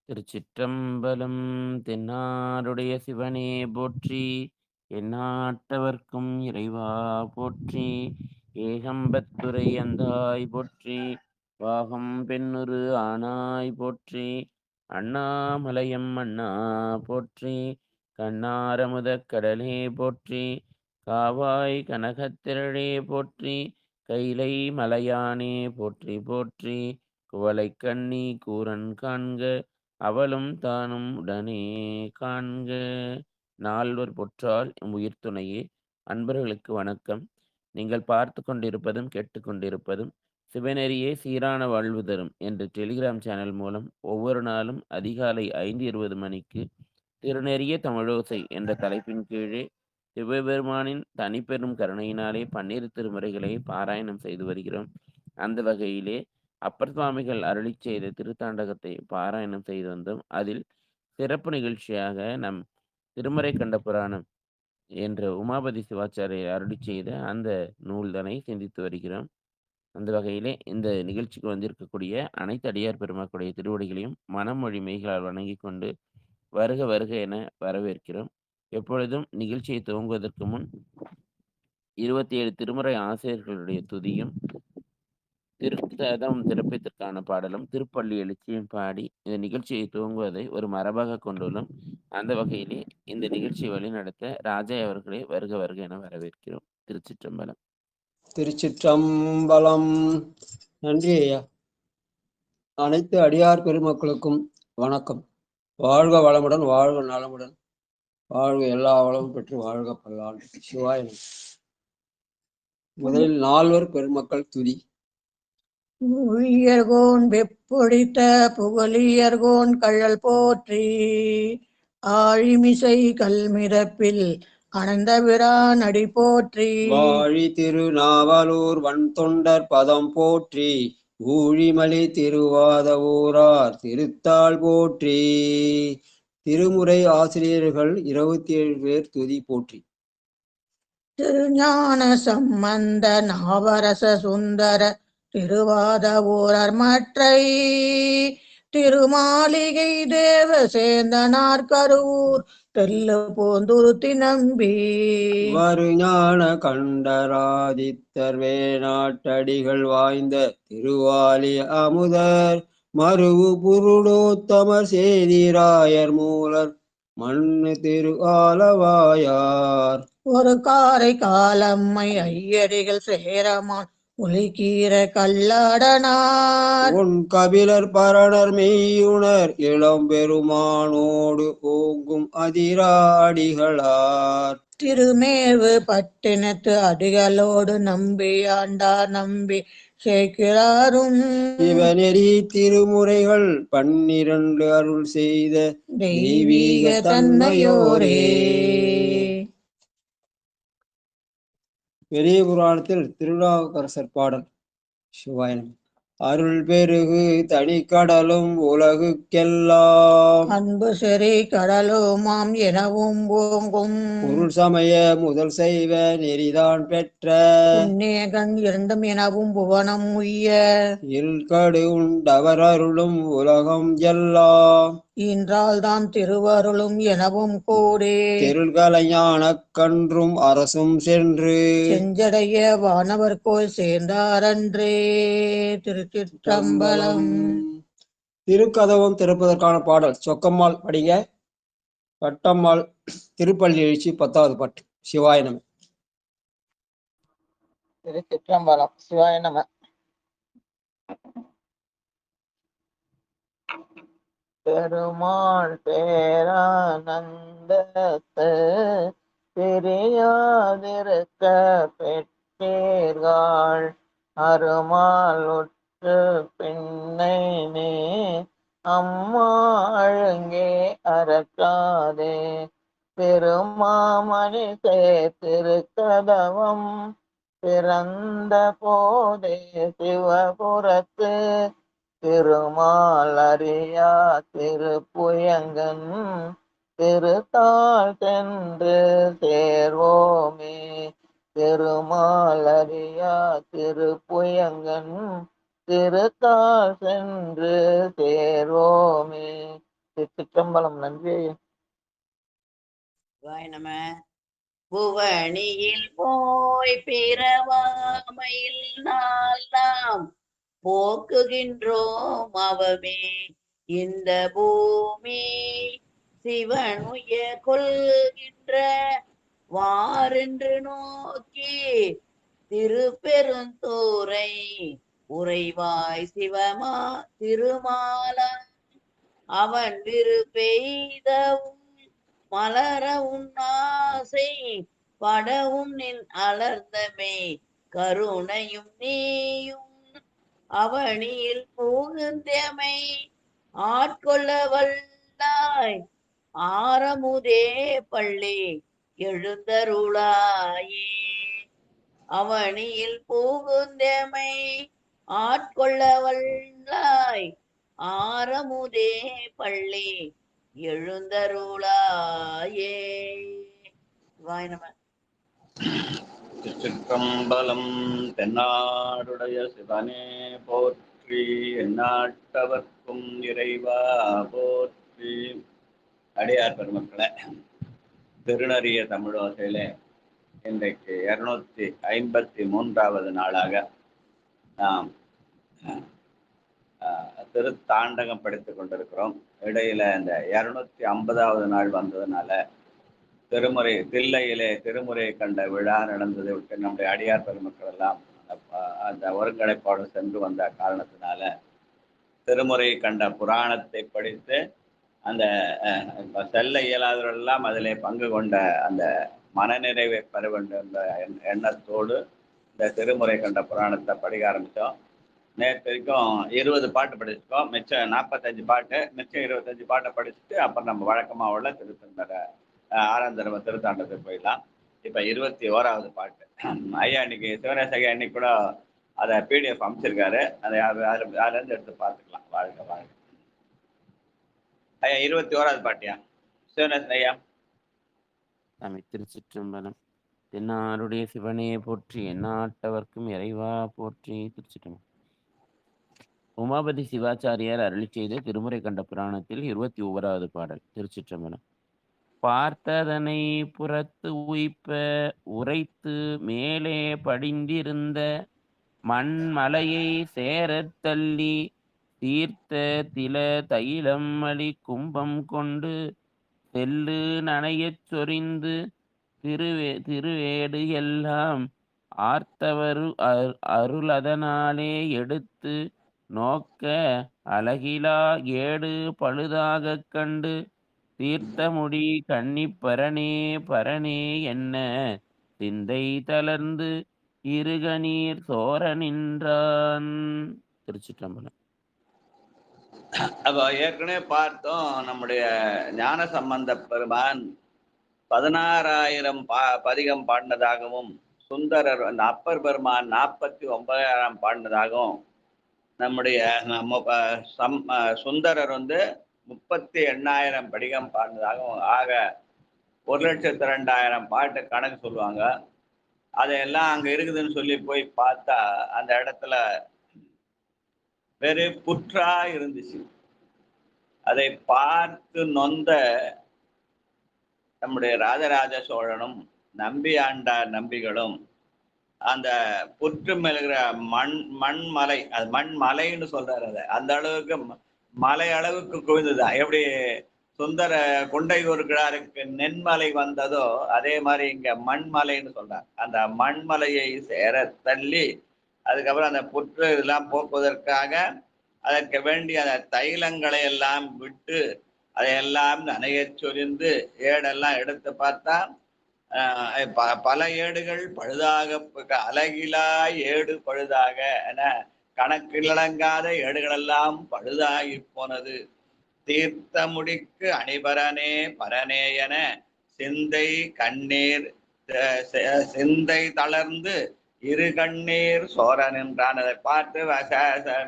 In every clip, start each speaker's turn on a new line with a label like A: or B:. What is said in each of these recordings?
A: திருச்சிற்றம்பலம். தென்னாடுடைய சிவனே போற்றி, எந்நாட்டவர்க்கும் இறைவா போற்றி. ஏகம்பத்துரை அந்தாய் போற்றி, வாகம் பெண்ணுரு ஆனாய் போற்றி. அண்ணாமலையம் அண்ணா போற்றி, கண்ணாரமுதக் கடலே போற்றி. காவாய் கனகத்திரளே போற்றி, கைலை மலையானே போற்றி போற்றி. குவளைக் கண்ணி கூரன் காண்க, அவளும் தானும் உடனே காண்க. நால்வர் பொற்றால் உயிர் துணையே. அன்பர்களுக்கு வணக்கம். நீங்கள் பார்த்து கொண்டிருப்பதும் கேட்டுக்கொண்டிருப்பதும் சிவநெறியே சீரான வாழ்வு தரும் என்ற டெலிகிராம் சேனல் மூலம் ஒவ்வொரு நாளும் அதிகாலை 5:20 மணிக்கு திருநெறிய தமிழோசை என்ற தலைப்பின் கீழே சிவபெருமானின் தனிப்பெரும் கருணையினாலே 12 திருமுறைகளை பாராயணம் செய்து வருகிறோம். அந்த வகையிலே அப்பர் சுவாமிகள் அருளி செய்த திருத்தாண்டகத்தை பாராயணம் செய்து வந்தோம். அதில் சிறப்பு நிகழ்ச்சியாக நம் திருமறை கண்ட புராணம் என்ற உமாபதி சிவாச்சாரியர் அருளி செய்த அந்த நூல்தனை சிந்தித்து வருகிறோம். அந்த வகையிலே இந்த நிகழ்ச்சிக்கு வந்திருக்கக்கூடிய அனைத்து அடியார் பெருமாக்களுடைய திருவடிகளையும் மனமொழி மெய்களால் வணங்கி கொண்டு வருக வருக என வரவேற்கிறோம். எப்பொழுதும் நிகழ்ச்சியை துவங்குவதற்கு முன் 27 திருமுறை ஆசிரியர்களுடைய துதியும் திருத்ததம் திறப்பதற்கான பாடலும் திருப்பள்ளி எழுச்சியும் பாடி இந்த நிகழ்ச்சியை துவங்குவதை ஒரு மரபாக கொண்டுள்ளோம். அந்த வகையிலே இந்த நிகழ்ச்சியை வழிநடத்த ராஜா அவர்களை வருக வருக என வரவேற்கிறோம். திருச்சிற்றம்பலம்.
B: திருச்சிற்றம்பலம். நன்றி ஐயா. அனைத்து அடியார் பெருமக்களுக்கும் வணக்கம். வாழ்க வளமுடன், வாழ்க நலமுடன், வாழ்க எல்லா வளமும் பெற்று வாழ்க பல்லாண்டு. சிவாய நமः. முதலில் நால்வர் பெருமக்கள் துதி.
C: உயர்கோன் வெப்பொழித்த புகழியர்கோன் கழல் போற்றி, ஆழிமிசை கல்மிதப்பில் அனந்தபிரான் அடி போற்றி.
B: வாழி திருநாவலூர் வன்தொண்டர் பதம் போற்றி, ஊழிமலி திருவாத ஊரார் திருத்தாள் போற்றி. திருமுறை ஆசிரியர்கள் 27 பேர் துதி போற்றி.
C: திருஞான சம்பந்த நாவரச சுந்தர திருவாத ஊரர் மற்றை, திருமாளிகை தேவ சேந்தனார் கருவூர் தெல்லு போந்துருத்தி நம்பி.
B: வருஞான கண்டராதித்தர் வேணாட்டடிகள் வாய்ந்த திருவாலி அமுதர் மருவு புருடோத்தமர் சேதிராயர் மூலர் மண்ணு திரு ஆலவாயார்.
C: ஒரு காரை காலம்மை ஐயடிகள் சேரமான் ஒலிக்கீர கல்லாடனார்.
B: உன் கபிலர் பரணர் மெய்யுணர் இளம் பெருமானோடு ஓங்கும் அதிராடிகளார்.
C: திருமேவு பட்டினத்து அடிகளோடு நம்பி ஆண்டார் நம்பி சேர்க்கிறாரும்.
B: சிவநெறி திருமுறைகள் 12 அருள் செய்த தெய்வீக தன்மையோரே. பெரிய புராணத்தில் திருநாவுக்கரசர் பாடல். சிவாயனம். அருள் பெருகு தனிக்கடலும் உலகுக்கெல்லாம்
C: அன்பு செறி கடலுமாம் எனவும் ஓங்கும்.
B: பொருள் சமய முதல் செய்வ நெறிதான் பெற்ற
C: புன்னேகன் இரண்டும் எனவும் புவனம் உய்ய.
B: இருள்கடு உண்டவர் அருளும் உலகம் எல்லாம்
C: ஈன்றால் தான் திருவருளும் எனவும் கூடி.
B: தெருள்கலைஞான கன்றும் அரசும் சென்று
C: செஞ்சடைய வானவர் கோயில் சேர்ந்தாரன்றே. திருச்சிற்றம்பலம்.
B: திருக்கதவம் திறப்பதற்கான பாடல். சொக்கம்மாள் படிங்க. பட்டம்மாள் திருப்பள்ளி எழுச்சி 10வது பாட்டு. சிவாய நம.
C: திருச்சிற்றம்பலம். சிவாய நம. பெருமாள் பேரானந்தத்து தெரியாதிருக்க பெற்றீர்கள், அருமால் உற்று பின்னை நீ அம்மா அழுங்கே அறக்காதே. திருமாமணி திருக்கதவம் பிறந்த போதே சிவபுரத்து திருமால் அறியா திருப்புயங்கன் திருத்தாள் சென்று சேர்வோமே. திருமால் அறியா திருப்புயங்கன் திருத்தாள் சென்று சேர்வோமே.
D: திருச்சிற்றம்பலம். நன்றி ஐயா.
E: நம புவனியில் போய் பிறவாமையில் நாம் போக்குகின்றோம் அவமே இந்த பூமி சிவனுய கொள்கின்ற வாரென்று நோக்கி திருப்பெருந்தூரை உறைவாய் சிவமா திருமாலா அவன் விருப்பெய்தவும் மலரவும் ஆசை படவும் நின் அலர்ந்தமே கருணையும் நீயும் அவனியில் புகுந்தமை ஆட்கொள்ள வல்லாய் ஆரமுதே பள்ளி எழுந்தருளாயே அவனியில் புகுந்தமை ஆட்கொள்ள வல்லாய் ஆரமுதே பள்ளி எழுந்தருளாயே. வாய் நம.
F: திருச்சிற்றம்பலம். தென்னாடுடைய சிவனே போற்றி, எந்நாட்டவர்க்கும் இறைவா போற்றி. அடியார் பெருமக்களே, திருநறிய தமிழோசையிலே இன்றைக்கு 253வது நாளாக நாம் திருத்தாண்டகம் படித்துக் கொண்டிருக்கிறோம். இடையில இந்த 250வது நாள் வந்ததுனால திருமுறை தில்லையிலே திருமுறை கண்ட விழா நடந்ததை விட்டு நம்முடைய அடியார் பெருமக்கள் எல்லாம் அந்த ஒருங்கிணைப்பாடு சென்று வந்த காரணத்தினால திருமுறை கண்ட புராணத்தை படித்து அந்த செல்ல இயலாதவர்களெல்லாம் அதிலே பங்கு கொண்ட அந்த மனநிறைவை பெற வேண்டும் என்ற எண்ணத்தோடு இந்த திருமுறை கண்ட புராணத்தை படிக்க ஆரம்பித்தோம். நேற்று வரைக்கும் 20 பாட்டு படிச்சிருக்கோம். மிச்சம் 45 பாட்டு, மிச்சம் 25 பாட்டை படிச்சுட்டு அப்புறம் நம்ம வழக்கமாக உள்ள ஆறாந்தரவ திருத்தாண்டத்துக்கு போயிடலாம். இப்போ 21வது பாட்டு. ஐயா இன்னைக்கு சிவனேச ஐயா இன்னைக்கு கூட அதை PDF அமைச்சிருக்காரு. அதை அதுலேருந்து எடுத்து பார்த்துக்கலாம். வாழ்க வாழ்க. ஐயா 21வது பாட்டியா சிவனேசன் ஐயா?
A: சாமி திருச்சிற்றம்பலம். தென்னாருடைய சிவனே போற்றி, எந்நாட்டவர்க்கும் இறைவா போற்றி. திருச்சிற்றம்பலம். உமாபதி சிவாச்சாரியார் அருளி செய்த திருமுறை கண்ட புராணத்தில் 21வது பாடல். திருச்சிற்றம்பலம். பார்த்ததனை புறத்து உய்ப்ப உரைத்து மேலே படிந்திருந்த மண்மலையை சேரத் தள்ளி தீர்த்த தில தைலம் அழி கும்பம் கொண்டு செல்லு நனையச் சொரிந்து திருவேடு எல்லாம் ஆர்த்தவரு அருளதனாலே எடுத்து நோக்க அழகிலா ஏடு பழுதாகக் கண்டு தீர்த்தமுடி கன்னிப்பரனே பரனே என்ன சிந்தை தளர்ந்து இருகநீர் சோர நின்றான். திருச்சிற்றம்பலம்.
F: அப்போ ஏற்கனவே பார்த்தோம், நம்முடைய ஞான சம்பந்த பெருமான் 16,000 பதிகம் பாடினதாகவும் சுந்தரர் அப்பர் பெருமான் 49,000 பாடினதாகவும் நம்முடைய சுந்தரர் 38,000 படிகம் பாடினதாகவும் ஆக 1,02,000 பாட்டு கணக்கு சொல்லுவாங்க. அதையெல்லாம் அங்கே இருக்குதுன்னு சொல்லி போய் பார்த்தா அந்த இடத்துல வேறு புற்றா இருந்துச்சு. அதை பார்த்து நொந்த நம்முடைய ராஜராஜ சோழனும் நம்பி ஆண்டார் நம்பிகளும் அந்த புற்று மேலுகிற மண்மலை, அது மண்மலைன்னு சொல்றாரு. அதை அந்த அளவுக்கு மலை அளவுக்கு குவிந்துதான். எப்படி சுந்தர குண்டையூர்கிழாருக்கு நென்மலை வந்ததோ அதே மாதிரி இங்க மண்மலைன்னு சொல்றாங்க. அந்த மண்மலையை சேர தள்ளி அதுக்கப்புறம் அந்த புற்று இதெல்லாம் போக்குவதற்காக அதற்கு வேண்டிய அந்த தைலங்களை எல்லாம் விட்டு அதையெல்லாம் நனைய சொரிந்து ஏடெல்லாம் எடுத்து பார்த்தா பல ஏடுகள் பழுதாக, அழகிலா ஏடு பழுதாக என கணக்கிலடங்காத ஏடுகளெல்லாம் பழுதாகி போனது. தீர்த்த முடிக்கு அணிபரனே பரனே என சிந்தை கண்ணீர் சிந்தை தளர்ந்து இரு கண்ணீர் சோரன் என்றான். அதை பார்த்து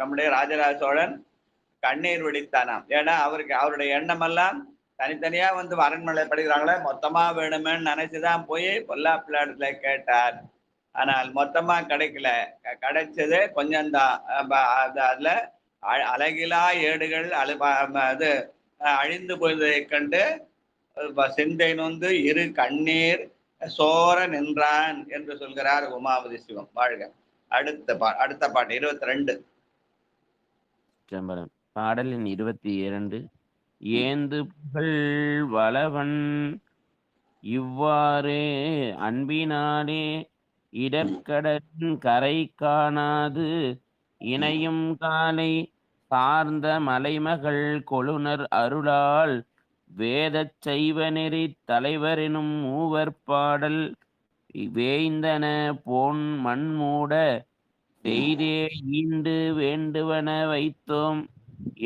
F: நம்முடைய ராஜராஜ சோழன் கண்ணீர் வெடித்தானாம். ஏன்னா அவருடைய எண்ணமெல்லாம் தனித்தனியா அரண்மனை படிக்கிறாங்களே மொத்தமா வேணுமேன்னு நினைச்சுதான் போய் பொல்லாப்பிள்ளாடத்துல கேட்டார். ஆனால் மொத்தமா கிடைக்கல, கிடைச்சது கொஞ்சம்தான். அதுல அழகிலா ஏடுகள் அது அழிந்து போயதைக் கண்டு சிந்தை நொந்து இரு கண்ணீர் சோர நின்றான் என்று சொல்கிறார் உமாபதி சிவம். வாழ்க. அடுத்த பாட்டு 22.
A: சிதம்பரம். பாடல் எண் 22. ஏந்து புகழ் வளவன் இவ்வாறு அன்பினாலே இடர்கடலின் கரை காணாது இணையும் காலை சார்ந்த மலைமகள் கொழுனர் அருளால் வேதச் சைவ நெறி தலைவரெனும் மூவர் பாடல் வேய்ந்தன போன் மண்மூட செய்தே ஈண்டு வேண்டுவன வைத்தோம்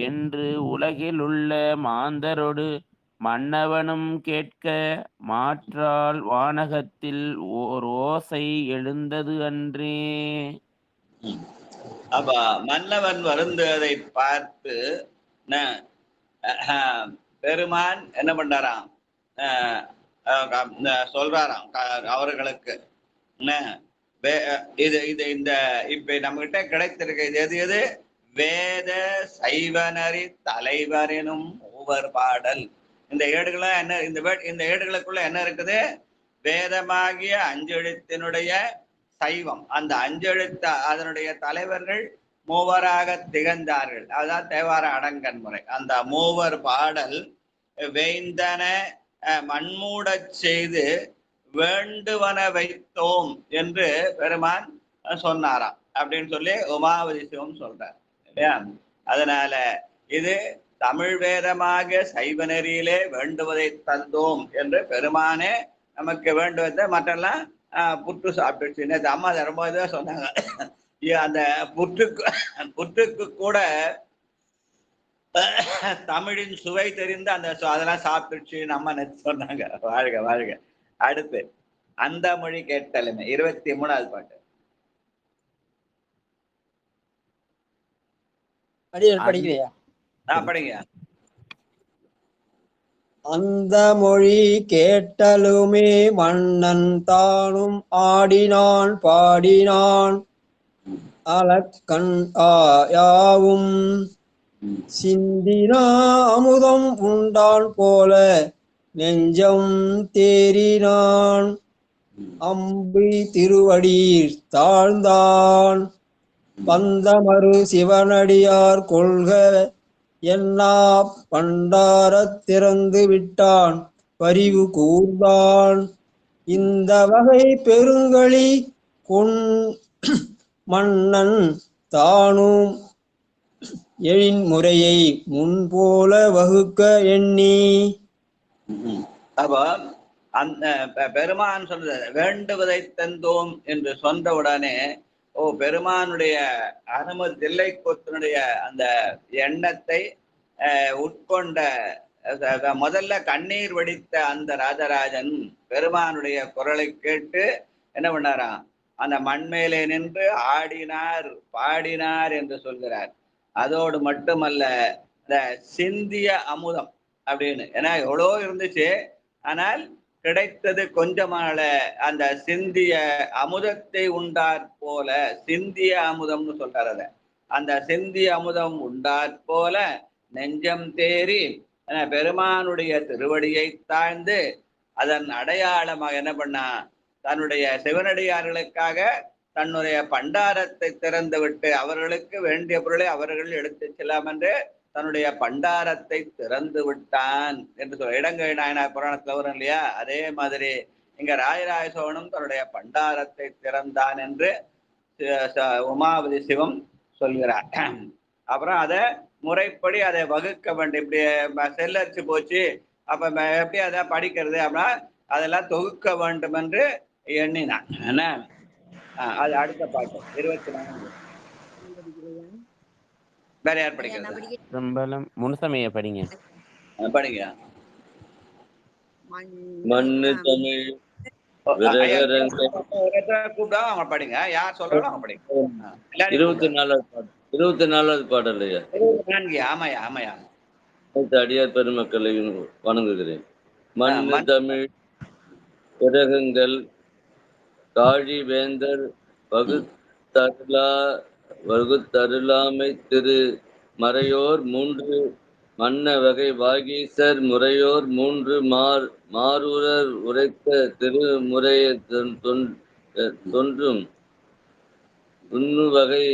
A: என்று உலகிலுள்ள மாந்தரொடு மன்னவனும் கேட்க மாற்றால் வானகத்தில் ஓர் ஓசை எழுந்தது அன்றே.
F: அப்ப மன்னவன் வருந்துவதை பார்த்து பெருமான் என்ன பண்றாராம், சொல்றாராம் அவர்களுக்கு இது இது இந்த இப்ப நம்ம கிட்ட கிடைத்திருக்க இது எது எது வேத சைவனரி தலைவரெனும் மூவர் பாடல். இந்த ஏடுகள என்ன, இந்த ஏடுகளுக்குள்ள என்ன இருக்குது? வேதமாகிய அஞ்செழுத்தினுடைய சைவம், அந்த அஞ்செழுத்த அதனுடைய தலைவர்கள் மூவராக திகழ்ந்தார்கள். அதுதான் தேவார அடங்கன் முறை. அந்த மூவர் பாடல் வேய்ந்தன மண்மூடச் செய்து வேண்டுவன வைத்தோம் என்று பெருமான் சொன்னாராம் அப்படின்னு சொல்லி உமாபதி சிவம் சொல்றார் இல்லையா? அதனால இது தமிழ் வேதமாக சைவ நெறியிலே வேண்டுவதை தந்தோம் என்று பெருமானே நமக்கு வேண்டுவதை மற்றெல்லாம் புற்று சாப்பிட்டு அம்மா ரொம்ப இதாக சொன்னாங்க. அந்த புற்றுக்கு கூட தமிழின் சுவை தெரிந்து அந்த அதெல்லாம் சாப்பிட்டுச்சு நம்ம சொன்னாங்க. வாழ்க வாழ்க. அடுத்து அந்த மொழி கேட்டலுமே 23வது பாட்டு.
B: படிக்கிறியா?
F: படிங்க.
B: அந்த மொழி கேட்டலுமே மன்னன் தானும் ஆடினான் பாடினான் அலக்கண் யாவும் சிந்தினா அமுதம் உண்டான் போல நெஞ்சம் தேறினான் அம்பி திருவடீர் தாழ்ந்தான் பந்தமரு சிவனடியார் கொள்க என்னா பண்டாரத் திறந்து விட்டான் பரிவு கூர்ந்தான் இந்த வகை பெருங்களி மன்னன் தானும் எழின் முறையை முன்போல வகுக்க எண்ணி.
F: அப்ப அந்த பெருமான் சொல்றது வேண்டுவதை தந்தோம் என்று சொன்னவுடனே பெருமானுடைய அனுமதி தில்லைக்கூத்தனுடைய அந்த எண்ணத்தை உட்கொண்ட முதல்ல கண்ணீர் வடித்த அந்த ராஜராஜன் பெருமானுடைய குரலை கேட்டு என்ன பண்ணாராம், அந்த மண்மேலே நின்று ஆடினார் பாடினார் என்று சொல்கிறார். அதோடு மட்டுமல்ல, இந்த சிந்திய அமுதம் அப்படின்னு, ஏன்னா எவ்வளோ இருந்துச்சு, ஆனால் கிடைத்தது கொஞ்சமான அந்த சிந்திய அமுதத்தை உண்டாற் போல, சிந்திய அமுதம்னு சொல்றார். அத அந்த சிந்திய அமுதம் உண்டாற் போல நெஞ்சம் தேறி பெருமானுடைய திருவடியை தாழ்ந்து அதன் அடையாளமாக என்ன பண்ணா, தன்னுடைய சிவனடியார்களுக்காக தன்னுடைய பண்டாரத்தை திறந்து விட்டு அவர்களுக்கு வேண்டிய பொருளை அவர்கள் எடுத்து செல்லாம் என்று தன்னுடைய பண்டாரத்தை திறந்து விட்டான் என்று சொல்ல இடங்கை நாயனார் புராணத்துல வரும் இல்லையா? அதே மாதிரி இங்க ராஜராஜ சோழனும் தன்னுடைய பண்டாரத்தை திறந்தான் என்று உமாபதி சிவம் சொல்கிறார். அப்புறம் அதை முறைப்படி அதை வகுக்க வேண்டும். இப்படி செல்லரிச்சு போச்சு, அப்ப எப்படி அதை படிக்கிறது அப்படின்னா அதெல்லாம் தொகுக்க வேண்டும் என்று எண்ணினான். என்ன அது அடுத்த பாட்டு 24. வேற யார் படிக்கிறது?
A: முனுசமய படிங்க.
F: படிங்க.
D: மண்ணு தமிழ்
F: கூப்பிட்டா அவங்க படிங்க. யார் சொல்றாலும் அவங்க படிங்க.
D: 24வது பாடல்.
F: 24. ஆமாயா ஆமாயா.
D: அடியார் பெருமக்களை வணங்குகிறேன். மண்ணு தமிழ் பிறகுங்கள் காழி வேந்தர் வகுத்தருளாமை திரு மறையோர் 3 மன்ன வகை வாகீசர் முறையோர் மூன்று மாரூரர் உரைத்த திருமுறைய தொன்றும் துண்ணு வகை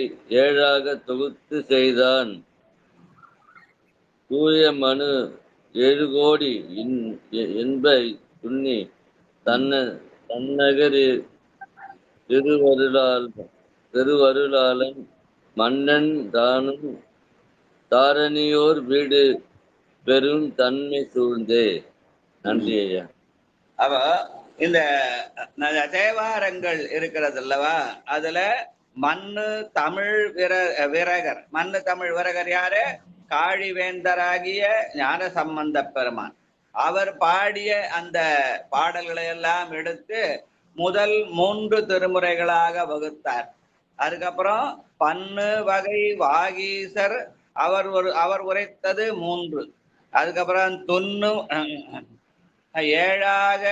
D: ஏழாக தொகுத்து செய்தான். தூய மனு 7 கோடி என்பை துண்ணி தன்னகர் திருவருளாளன் மன்னன் தானும் தாரணியோர் வீடு பெரும் தன்மை சூழ்ந்தே. நன்றி ஐயா.
F: அவ இந்த தேவாரங்கள் இருக்கிறது அல்லவா, அதுல மண்ணு தமிழ் விரகர் மண்ணு தமிழ் விரகர் யாரு? காழிவேந்தராகிய ஞான சம்பந்த பெருமான். அவர் பாடிய அந்த பாடல்களை எல்லாம் எடுத்து முதல் 3 திருமுறைகளாக வகுத்தார். அதுக்கப்புறம் பன்னு வகை வாகீசர் அவர் உரைத்தது 3. அதுக்கப்புறம் தொன்னு 7ஆக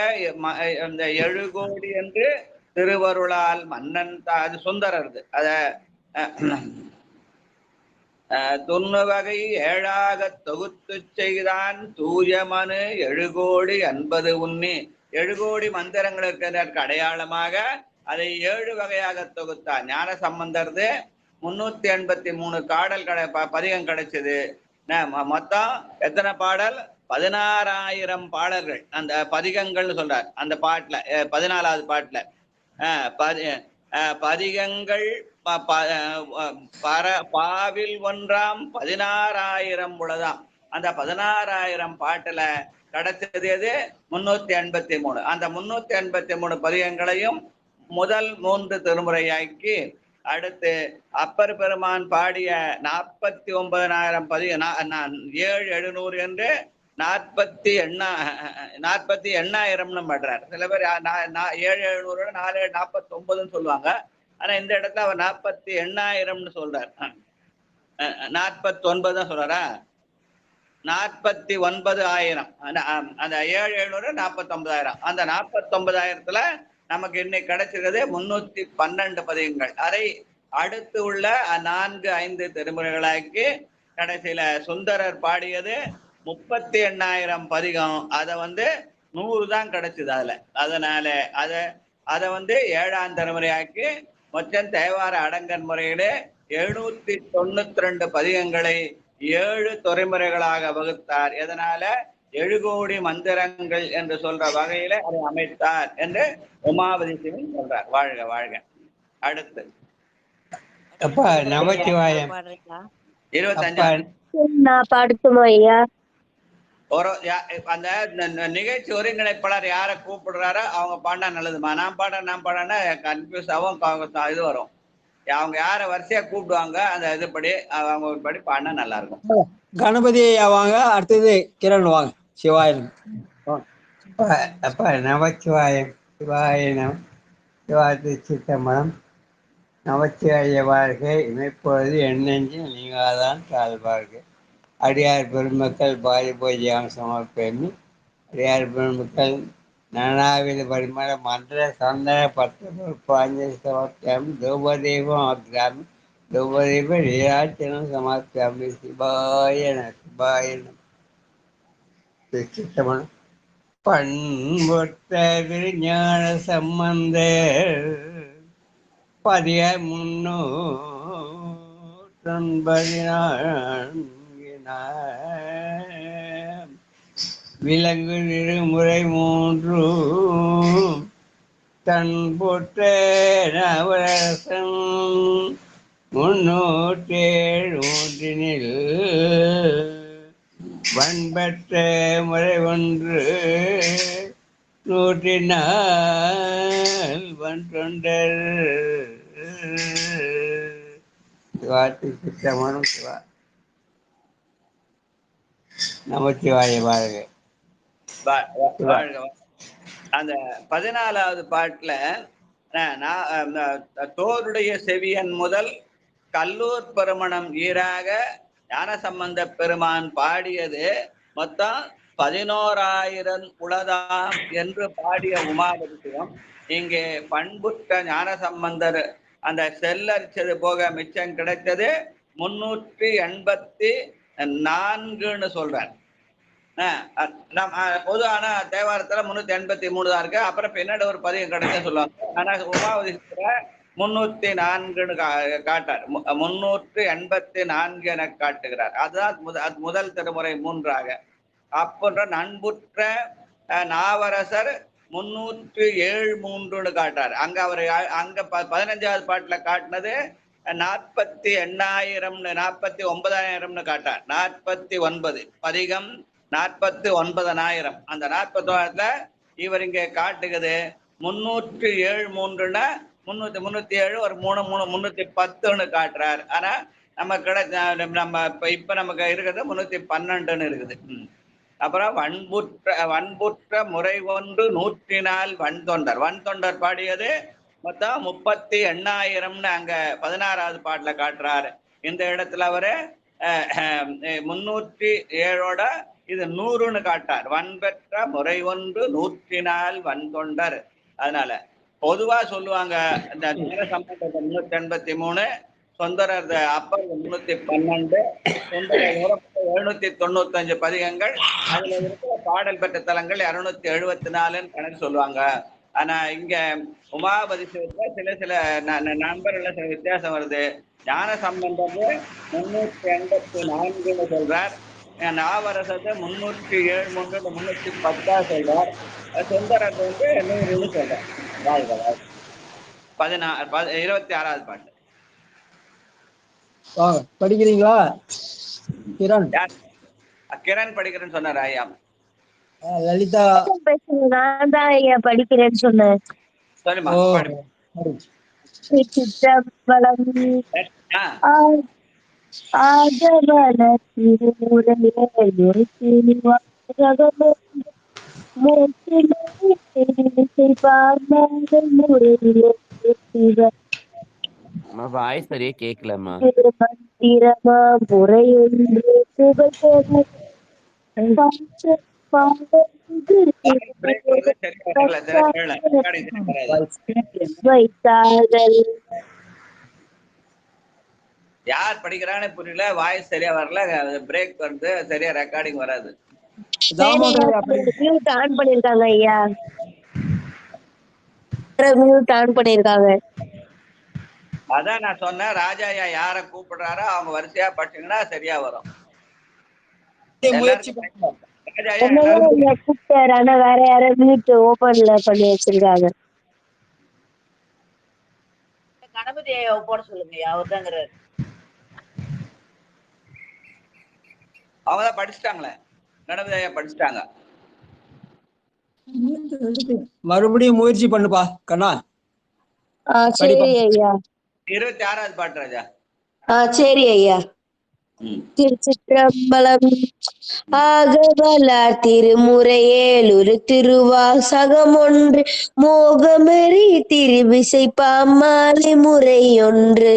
F: இந்த 7 கோடி என்று திருவருளால் மன்னன் அது சுந்தரது. அத தொன்னு வகை 7ஆக தொகுத்து செய்தான். தூயமனு 7 கோடி 80 உண்ணி 7 கோடி மந்திரங்கள் இருக்கிறதற்கு அடையாளமாக அதை 7 வகையாக தொகுத்தார். ஞான சம்பந்தர்து 383 பாடல் பதிகம் கிடைச்சது. மொத்தம் எத்தனை பாடல்? 16,000 பாடல்கள் அந்த பதிகங்கள்னு சொல்றார். அந்த பாட்டுல 14வது பாட்டுல பதிகங்கள் பாவில் ஒன்றாம் 16,000 உள்ளதாம். அந்த 16,000 பாட்டுல கிடைச்சது எது? 383. அந்த 383 பதிகங்களையும் முதல் 3 திருமுறையாக்கி அடுத்து அப்பர் பெருமான் பாடிய 49,000 பதிகம் 7,700 என்று 48,000 பண்றார். சில பேர் 7,700 4,49 சொல்லுவாங்க. ஆனா இந்த இடத்துல அவர் 48,000 சொல்றார். 49 தான் சொல்றாரா? 49,000. அந்த 7,700 49,000. அந்த 49,000த்துல நமக்கு இன்னைக்கு கிடைச்சிருக்கிறது 312 பதிகங்கள். அதை அடுத்து உள்ள 4-5 திருமுறைகளாக்கி கடைசியில சுந்தரர் பாடியது 38,000 பதிகம். அதை 100 தான் கிடைச்சது அதுல. அதனால அதை 7ஆம் திருமுறையாக்கி மொத்தம் தேவார அடங்கன் முறையிலே 792 பதிகங்களை 7 துறைமுறைகளாக வகுத்தார். எதனால? 7 கோடி மந்திரங்கள் என்று சொல்ற வகையில அதை அமைத்தார் என்று உமாபதி சிவன் சொல்றார். வாழ்க வாழ்க. அடுத்து
G: நமச்சிவாயம்
F: 25 ஒரு அந்த நிகழ்ச்சி ஒருங்கிணைப்பாளர் யாரை கூப்பிடுறாரோ அவங்க பாடினா நல்லதுமா. நான் பாடுறேன்னா கன்ஃபியூஸ் ஆகும், இது வரும். அவங்க யாரை வரிசையா கூப்பிடுவாங்க அந்த இதுபடி அவங்க ஒரு படி பாடினா நல்லா இருக்கும்.
B: கணபதி வாங்க, அடுத்தது கிரண் வாங்க. சிவாயம்.
G: அப்பா நமச்சிவாயம். சிவாயனம் சிவாதி சித்தமனம் நமச்சிவாய வாழ்க. இமைப்பொழுது எண்ணெஞ்சு நீங்காதான் தாழ்வார்கள். அடியார் பெருமக்கள் பாதி பூஜையாம் சமர்ப்பமி. அடியார் பெருமக்கள் நானாவித பரிமள மந்திர சந்தன பத்திர பாஞ்சலி சமர்ப்பயாமி. தூபதீபம் ஆக்ராமி. தூபதீப நீராச்சனம் சமர்ப்பயாமி. சிவாயன சிவாயன சித்தமனம். பண்பொட்ட விஞ்ஞான சம்பந்தர் 1394 விலங்கு இருமுறை 3 தன் பொட்ட நவரசன் 307 வன்பற்ற முறை 1 104 வன்றொண்டர். சிவாத்தி சித்தமனம் சிவா. நமச்சிவாய வாழ்க.
F: அந்த 14வது பாட்டுல தோருடைய செவியன் முதல் கல்லூர் பெருமணம் ஈராக ஞான சம்பந்த பெருமான் பாடியது மொத்தம் 11,000 உளதாம் என்று பாடிய உமாபதிசிவம். இங்கே பண்புற்ற ஞான சம்பந்தர் அந்த செல்லரிச்சது போக மிச்சம் கிடைத்தது 386 4ன்னு சொல்றார். பொதுவான தேவாரத்துல 383 தான் இருக்கு. அப்புறம் பின்னாடி ஒரு பதிகம் கிடைச்சா சொல்லுவாங்க. ஆனா உமாவதி 304ன்னு காட்டார். 384 என காட்டுகிறார். அதுதான் முதல் திருமுறை 3ஆக. அப்போன்ற நண்புற்ற நாவரசர் 307 காட்டார். அங்க அவர் அங்க 15வது பாட்டுல காட்டினது 48,000 49,000 காட்டார். 49 பதிகம் 49,000. அந்த 49,000த்துல இவர் இங்க காட்டுகிறது 307 307 ஒரு 310 காட்டுறார். ஆனா நம்ம நம்ம இப்ப நமக்கு இருக்கிறது 312 இருக்குது. அப்புறம் வன்புற்ற முறை ஒன்று 104 வன்தொண்டர் பாடியது மொத்தம் 38,000 அங்க 16வது பாட்டுல காட்டுறாரு. இந்த இடத்துல அவரு 307ஓட இது 100ன்னு காட்டார். வன்பெற்ற முறை ஒன்று 104 வன்தொண்டர். அதனால பொதுவா சொல்லுவாங்க இந்த சம்பந்தம் 383, சொந்தரர் அப்பர் 312, சொந்தரர் 795 பதிகங்கள். அதுல இருக்கிற பாடல் பெற்ற தலங்கள் 274 கணக்கு சொல்லுவாங்க. ஆனா இங்க உமாபதி சில நண்பர்கள சில வித்தியாசம் வருது. ஞான சம்பந்தம் 384 சொல்றார். நாவரசத்தை 307 310 சொல்றார். சொந்தரர் 100 சொல்றார். 26வது பாட்டு
B: படிக்கிறீங்களா?
F: கிரண் படிக்கிறேன்னு சொன்னார். ஐயா
B: லலிதா
H: நான் தான் ஐயா படிக்கிறேன்னு சொன்னேன்.
F: சரிம்மா.
H: சிற்றம்பலம் ஆகவன
A: வாய்ஸ் சரியா கேட்கலம்மா.
H: மந்திரமா முறையொன்று வைத்தார்கள்.
F: யார் படிக்கிறான்னு புரியல, வாய்ஸ் சரியா வரல, பிரேக் வருது, சரியா ரெக்கார்டிங் வராது.
H: மியூட் ஆன் பண்ணிருக்காங்க ஐயா, மியூட் ஆன் பண்ணிருக்காங்க.
F: அதான் நான் சொன்னேன், ராஜா ஐயா யார கூப்பிடுறாரோ அவங்க வரிசையா படிச்சீங்கன்னா சரியா வரும்.
H: கூப்பிட்டாரு, ஆனா வேற யாரும் மியூட் ஓபன்ல பண்ணி வச்சிருக்காங்க.
E: கணபதி ஐயா போட சொல்லுங்க, அவர்தாங்கிறாரு.
F: அவங்கதான் படிச்சுட்டாங்களே, கணபதி ஐயா படிச்சுட்டாங்க.
B: மறுபடியும் முயற்சி பண்ணுப்பா கண்ணா.
H: சரி ஐயா.
F: 26வது பாட்டு ராஜா.
H: சரி ஐயா. திருச்சிற்றம்பலம். ஆகவலார் திருமுறையேலுரு திருவாசகம் ஒன்று மோகமெறி திருவிசை பாமாலை முறையொன்று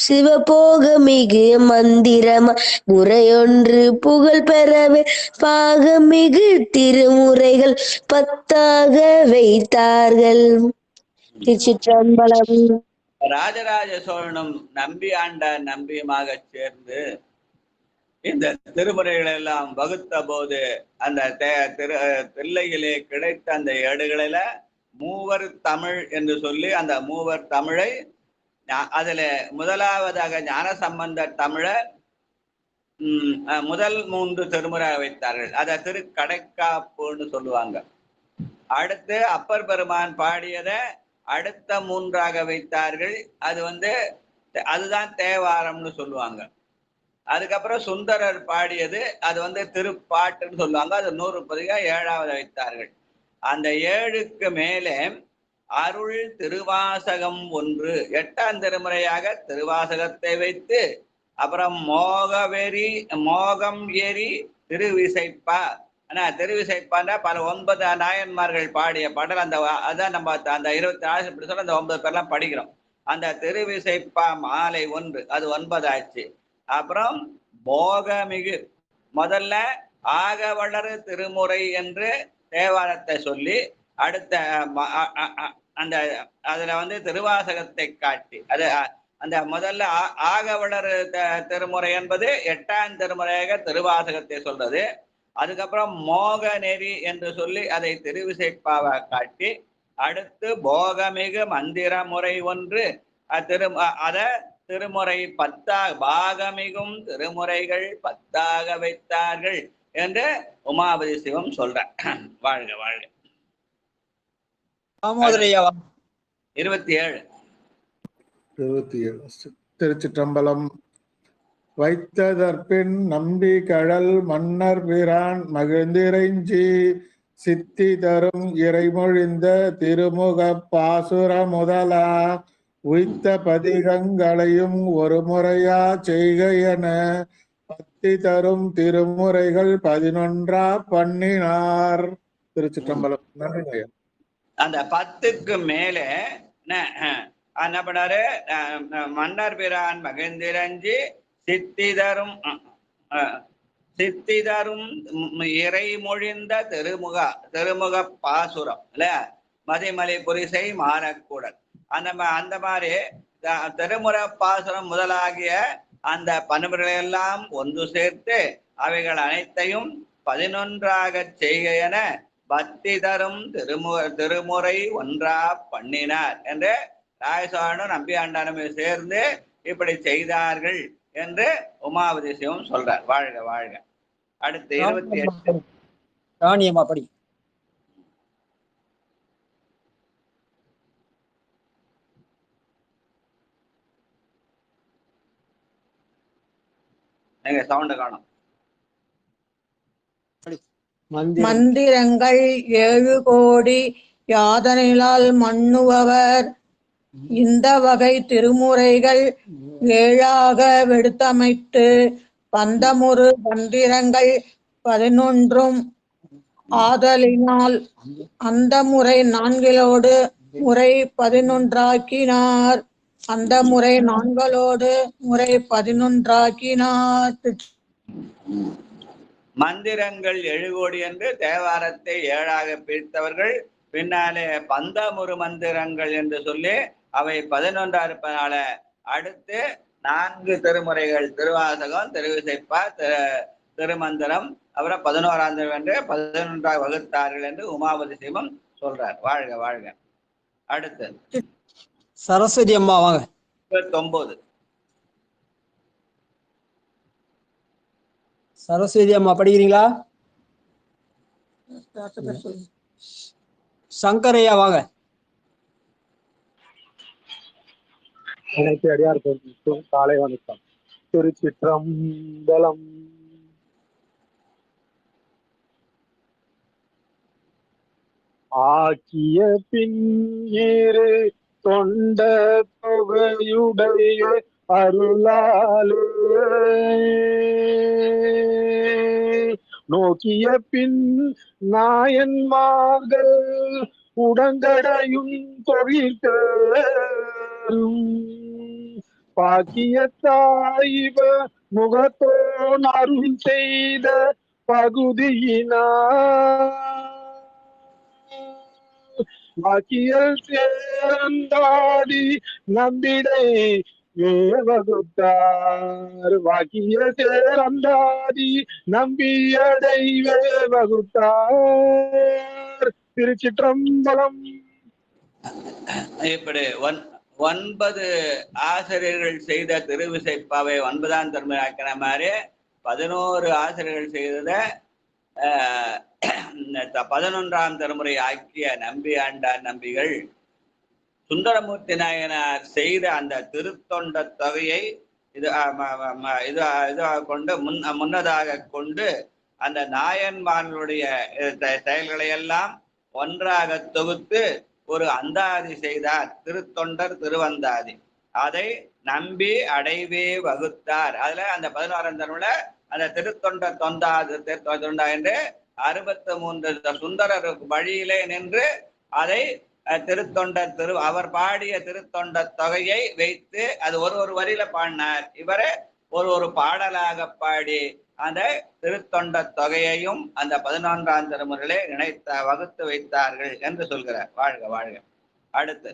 H: சிவபோகமிகு மந்திரமா முறையொன்று புகழ் பெறவே பாகமிகு திருமுறைகள் 10 வைத்தார்கள். திருச்சிற்றம்பலம்.
F: ராஜராஜ சோழனும் நம்பி ஆண்ட நம்பியுமாக சேர்ந்து இந்த திருமுறைகளை எல்லாம் வகுத்த போது அந்த தில்லையிலே கிடைத்த அந்த ஏடுகளில மூவர் தமிழ் என்று சொல்லி அந்த மூவர் தமிழை அதுல முதலாவதாக ஞான சம்பந்த தமிழை முதல் 3 திருமுறை வைத்தார்கள். அதை திருக்கடைக்காப்புன்னு சொல்லுவாங்க. அடுத்து அப்பர் பெருமான் பாடியதை அடுத்த 3ஆக வைத்தார்கள். அது அதுதான் தேவாரம்னு சொல்லுவாங்க. அதுக்கப்புறம் சுந்தரர் பாடியது அது திருப்பாட்டுன்னு சொல்லுவாங்க. அது 100 பதிகம் 7வது வைத்தார்கள். அந்த 7க்கு மேலே அருள் திருவாசகம் 1 8ஆம் திருமுறையாக திருவாசகத்தை வைத்து அப்புறம் மோகம் ஏறி திருவிசைப்பா. ஆனா திருவிசைப்பாண்டா பல 9 நாயன்மார்கள் பாடிய பாடல். அதான் நம்ம அந்த 24 இப்படி சொல்ல அந்த 9 பேர்லாம் படிக்கிறோம். அந்த திருவிசைப்பா மாலை 1 அது 9 ஆச்சு. அப்புறம் போகமிகு முதல்ல ஆக வளரு திருமுறை என்று தேவாரத்தை சொல்லி அடுத்த அந்த அதுல திருவாசகத்தை காட்டி அந்த முதல்ல ஆகவலர் திருமுறை என்பது 8ஆம் திருமுறையாக திருவாசகத்தை சொல்றது. அதுக்கப்புறம் மோக நெறி என்று சொல்லி அதை திருவிசைப்பாவை காட்டி, அடுத்து போகமிகு மந்திர முறை ஒன்று அத திருமுறை 10 பாகமிகும் திருமுறைகள் 10ஆக வைத்தார்கள் என்று உமாபதி சிவம் சொல்ற. வாழ்க வாழ்க. 27
I: திருச்சிற்றம்பலம். வைத்ததற்பின் நம்பி கழல் மன்னர் பிரான் மகிழ்ந்திரைஞ்சி சித்தி தரும் இறைமொழிந்த திருமுக பாசுர முதலா உய்த்த பதிகங்களையும் ஒரு முறையா செய்கையென பத்தி தரும் திருமுறைகள் 11 பண்ணினார். திருச்சிற்றம்பலம். நன்றி.
F: அந்த 10க்கு மேலே என்ன பண்ணாரு? மன்னர் பிரான் மகிழ்ந்திரஞ்சி சித்தி தரும் இறைமொழிந்த திருமுக பாசுரம் இல்ல, மதிமலை புரிசை மாறக்கூடல். அந்த மாதிரி திருமுறை பாசுரம் முதலாகிய அந்த பண்புகளெல்லாம் ஒன்று சேர்த்து அவைகள் அனைத்தையும் 11ஆக செய்க என பக்தி தரும் திருமுறை ஒன்றா பண்ணினார் என்று ராயசோழனும் நம்பியாண்டானும் சேர்ந்து இப்படி செய்தார்கள் என்று உமாபதி சிவம் சொல்றார். வாழ்க வாழ்க. அடுத்து 28
B: ராணியம் அப்படி
F: எங்க சவுண்ட் காணும்.
C: மந்திரங்கள் 7 கோடி யாதனிலால் மண்ணுவர் இந்த வகை திருமுறைகள் 7ஆக வெடுத்தமைத்து பந்தமுறு மந்திரங்கள் 11 ஆதலினால் அந்த முறை 4 முறை 11ஆக்கினார். அந்த முறை 4 முறை 11ஆக்கினார்.
F: மந்திரங்கள் 7 கோடி என்று தேவாரத்தை 7ஆக பிரித்தவர்கள் பின்னாலே பந்தமுறு மந்திரங்கள் என்று சொல்லி அவை 11 இருப்பதனால அடுத்து 4 திருமுறைகள் திருவாசகம், திருவிசைப்பா, திருமந்திரம், அப்புறம் 11ஆம் திருமுறை என்று 11ஆக வகுத்தார்கள் என்று உமாபதி சிவம் சொல்றார். வாழ்க வாழ்க. அடுத்து
B: சரஸ்வதி அம்மா வாங்க.
F: 29
B: சரஸ்வதி அம்மா படிக்கிறீங்களா? சங்கரையா வாங்க.
I: அனைத்து அடியார்களுக்கும் காலை வணக்கம். திருச்சிற்றம்பலம். ஆக்கிய பின் ஏறு தொண்ட தொகையுடைய அருளாலே நோக்கிய பின் நாயன்மார்கள் உடங்கடையும் தொழிற்கும் பாக்கிய தாய்வ முகத்தோன் அருள் செய்த பகுதியினார் வாக்கியல் சேர்ந்தாடி நம்பிடை வகுத்தார். வாக்கிய சேர்ந்தாடி நம்பியடை வகுத்தார். திருச்சிற்றம்பலம்.
F: இப்படி 9 ஆசிரியர்கள் செய்த திருவிசைப்பாவை 9ஆம் திருமுறை ஆக்கின மாதிரி 11 ஆசிரியர்கள் செய்தத 11ஆம் திருமுறை ஆக்கிய நம்பி ஆண்டார் நம்பிகள் சுந்தரமூர்த்தி நாயனார் செய்த அந்த திருத்தொண்ட தொகையை கொண்டு முன்னதாக கொண்டு அந்த நாயன்மார்களுடைய செயல்களை எல்லாம் ஒன்றாக தொகுத்து ஒரு அந்தாதி செய்தார். திருத்தொண்டர் திருவந்தாதி. அதை நம்பி அடைவே வகுத்தார். அதுல அந்த 11ஆம் திருமுறை அந்த திருத்தொண்டர் தொண்டா என்று 63 சுந்தரர் வழியிலே நின்று அதை திருத்தொண்டர் அவர் பாடிய திருத்தொண்ட தொகையை வைத்து அது ஒரு வரியில பாடினார். இவரை ஒரு பாடலாக பாடி அந்த திருத்தொண்ட தொகையையும் அந்த 11ஆம் திருமுறையிலே வகுத்து வைத்தார்கள் என்று சொல்கிறார். வாழ்க வாழ்க. அடுத்து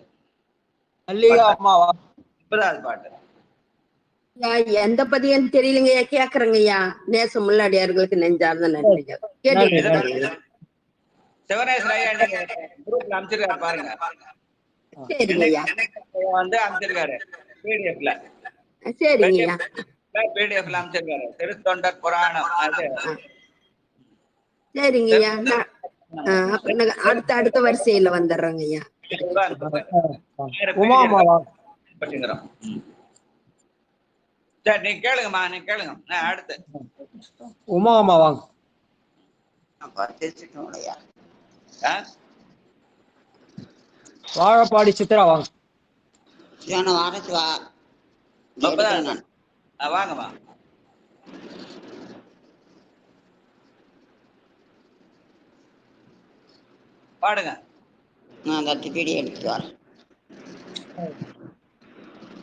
F: 30வது பாட்டு.
J: எந்த பதியம் தெரியலங்கய்யா, கேக்குறேங்கய்யா. நேசமுள்ள அடியார்களுக்கு நெஞ்சார்ந்த நன்றிங்க.
F: சிவனேஸ்வர ஐயா நீங்க குரூப்ல அனுப்பிச்சிருக்காரு பாருங்க.
J: சரிங்கய்யா.
F: வந்து அனுப்பிச்சிருக்காரு பிடிஎஃப்ல.
J: சரிங்கய்யா.
F: பிடிஎஃப்ல அனுப்பிச்சிருக்காரு திருத்தொண்டர் புராணம். அது
J: சரிங்கய்யா. அடுத்த வரிசையில வந்துடுறேங்க ஐயா.
F: சரி நீ கேளுங்கம்மா, நீ கேளுங்க. அடுத்து
B: உமாமா வாங்க. வாழப்பாடி சித்ரா வாங்க.
F: வாங்கம்மா. பாடுங்க.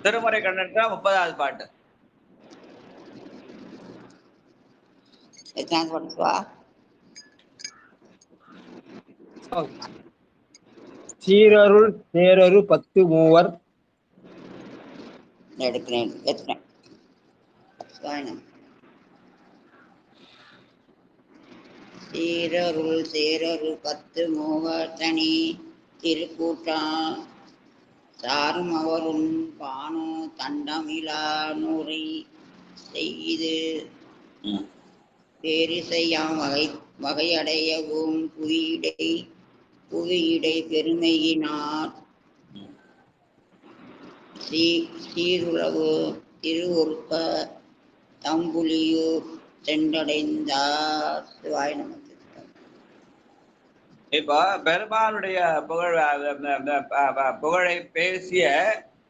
F: திருமுறை கண்ணன் 30வது பாட்டு.
B: சீரருள் தேரரு 10 மூவர்.
K: சீரருள் சேரரு 10 மூவர் தனி திருக்கூட்டான் சாரும் அவரும் பானு தண்டமிழா நூறை செய்து பேரிசையாம் வகையடையவும் புவியிடை பெருமையினார் சீருளவு திருவொருப்ப தம்புலியூர் சென்றடைந்தார். சிவாய நமக்கு.
F: இப்போ பெருமாளுடைய புகழை பேசிய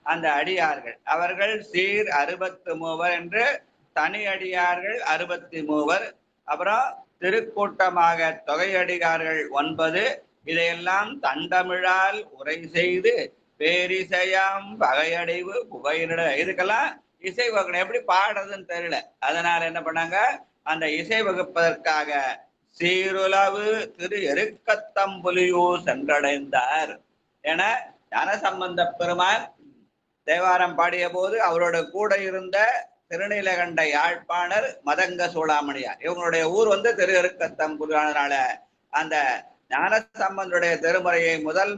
F: அந்த அடியார்கள் அவர்கள் சீர் 63 என்று தனி அடியார்கள் 63, அப்புறம் திருக்கூட்டமாக தொகையடியார்கள் 9. இதையெல்லாம் தண்டமிழால் உரை செய்து பேரிசையாம் வகையடைவு புகையிட. இதுக்கெல்லாம் இசை வகுப்பு எப்படி பாடுறதுன்னு தெரியல. அதனால என்ன பண்ணாங்க, அந்த இசை வகுப்பதற்காக சீருளவு திரு எருக்கத்தம்புலியூர் சென்றடைந்தார் என ஞானசம்பந்த பெருமான் தேவாரம் பாடிய போது அவரோட கூட இருந்த திருநீலகண்ட யாழ்ப்பாணர் மதங்க சூளாமணியார், இவங்களுடைய ஊர் வந்து திரு எருக்கத்தம்புலியானால அந்த ஞானசம்பந்தருடைய திருமுறையை முதல்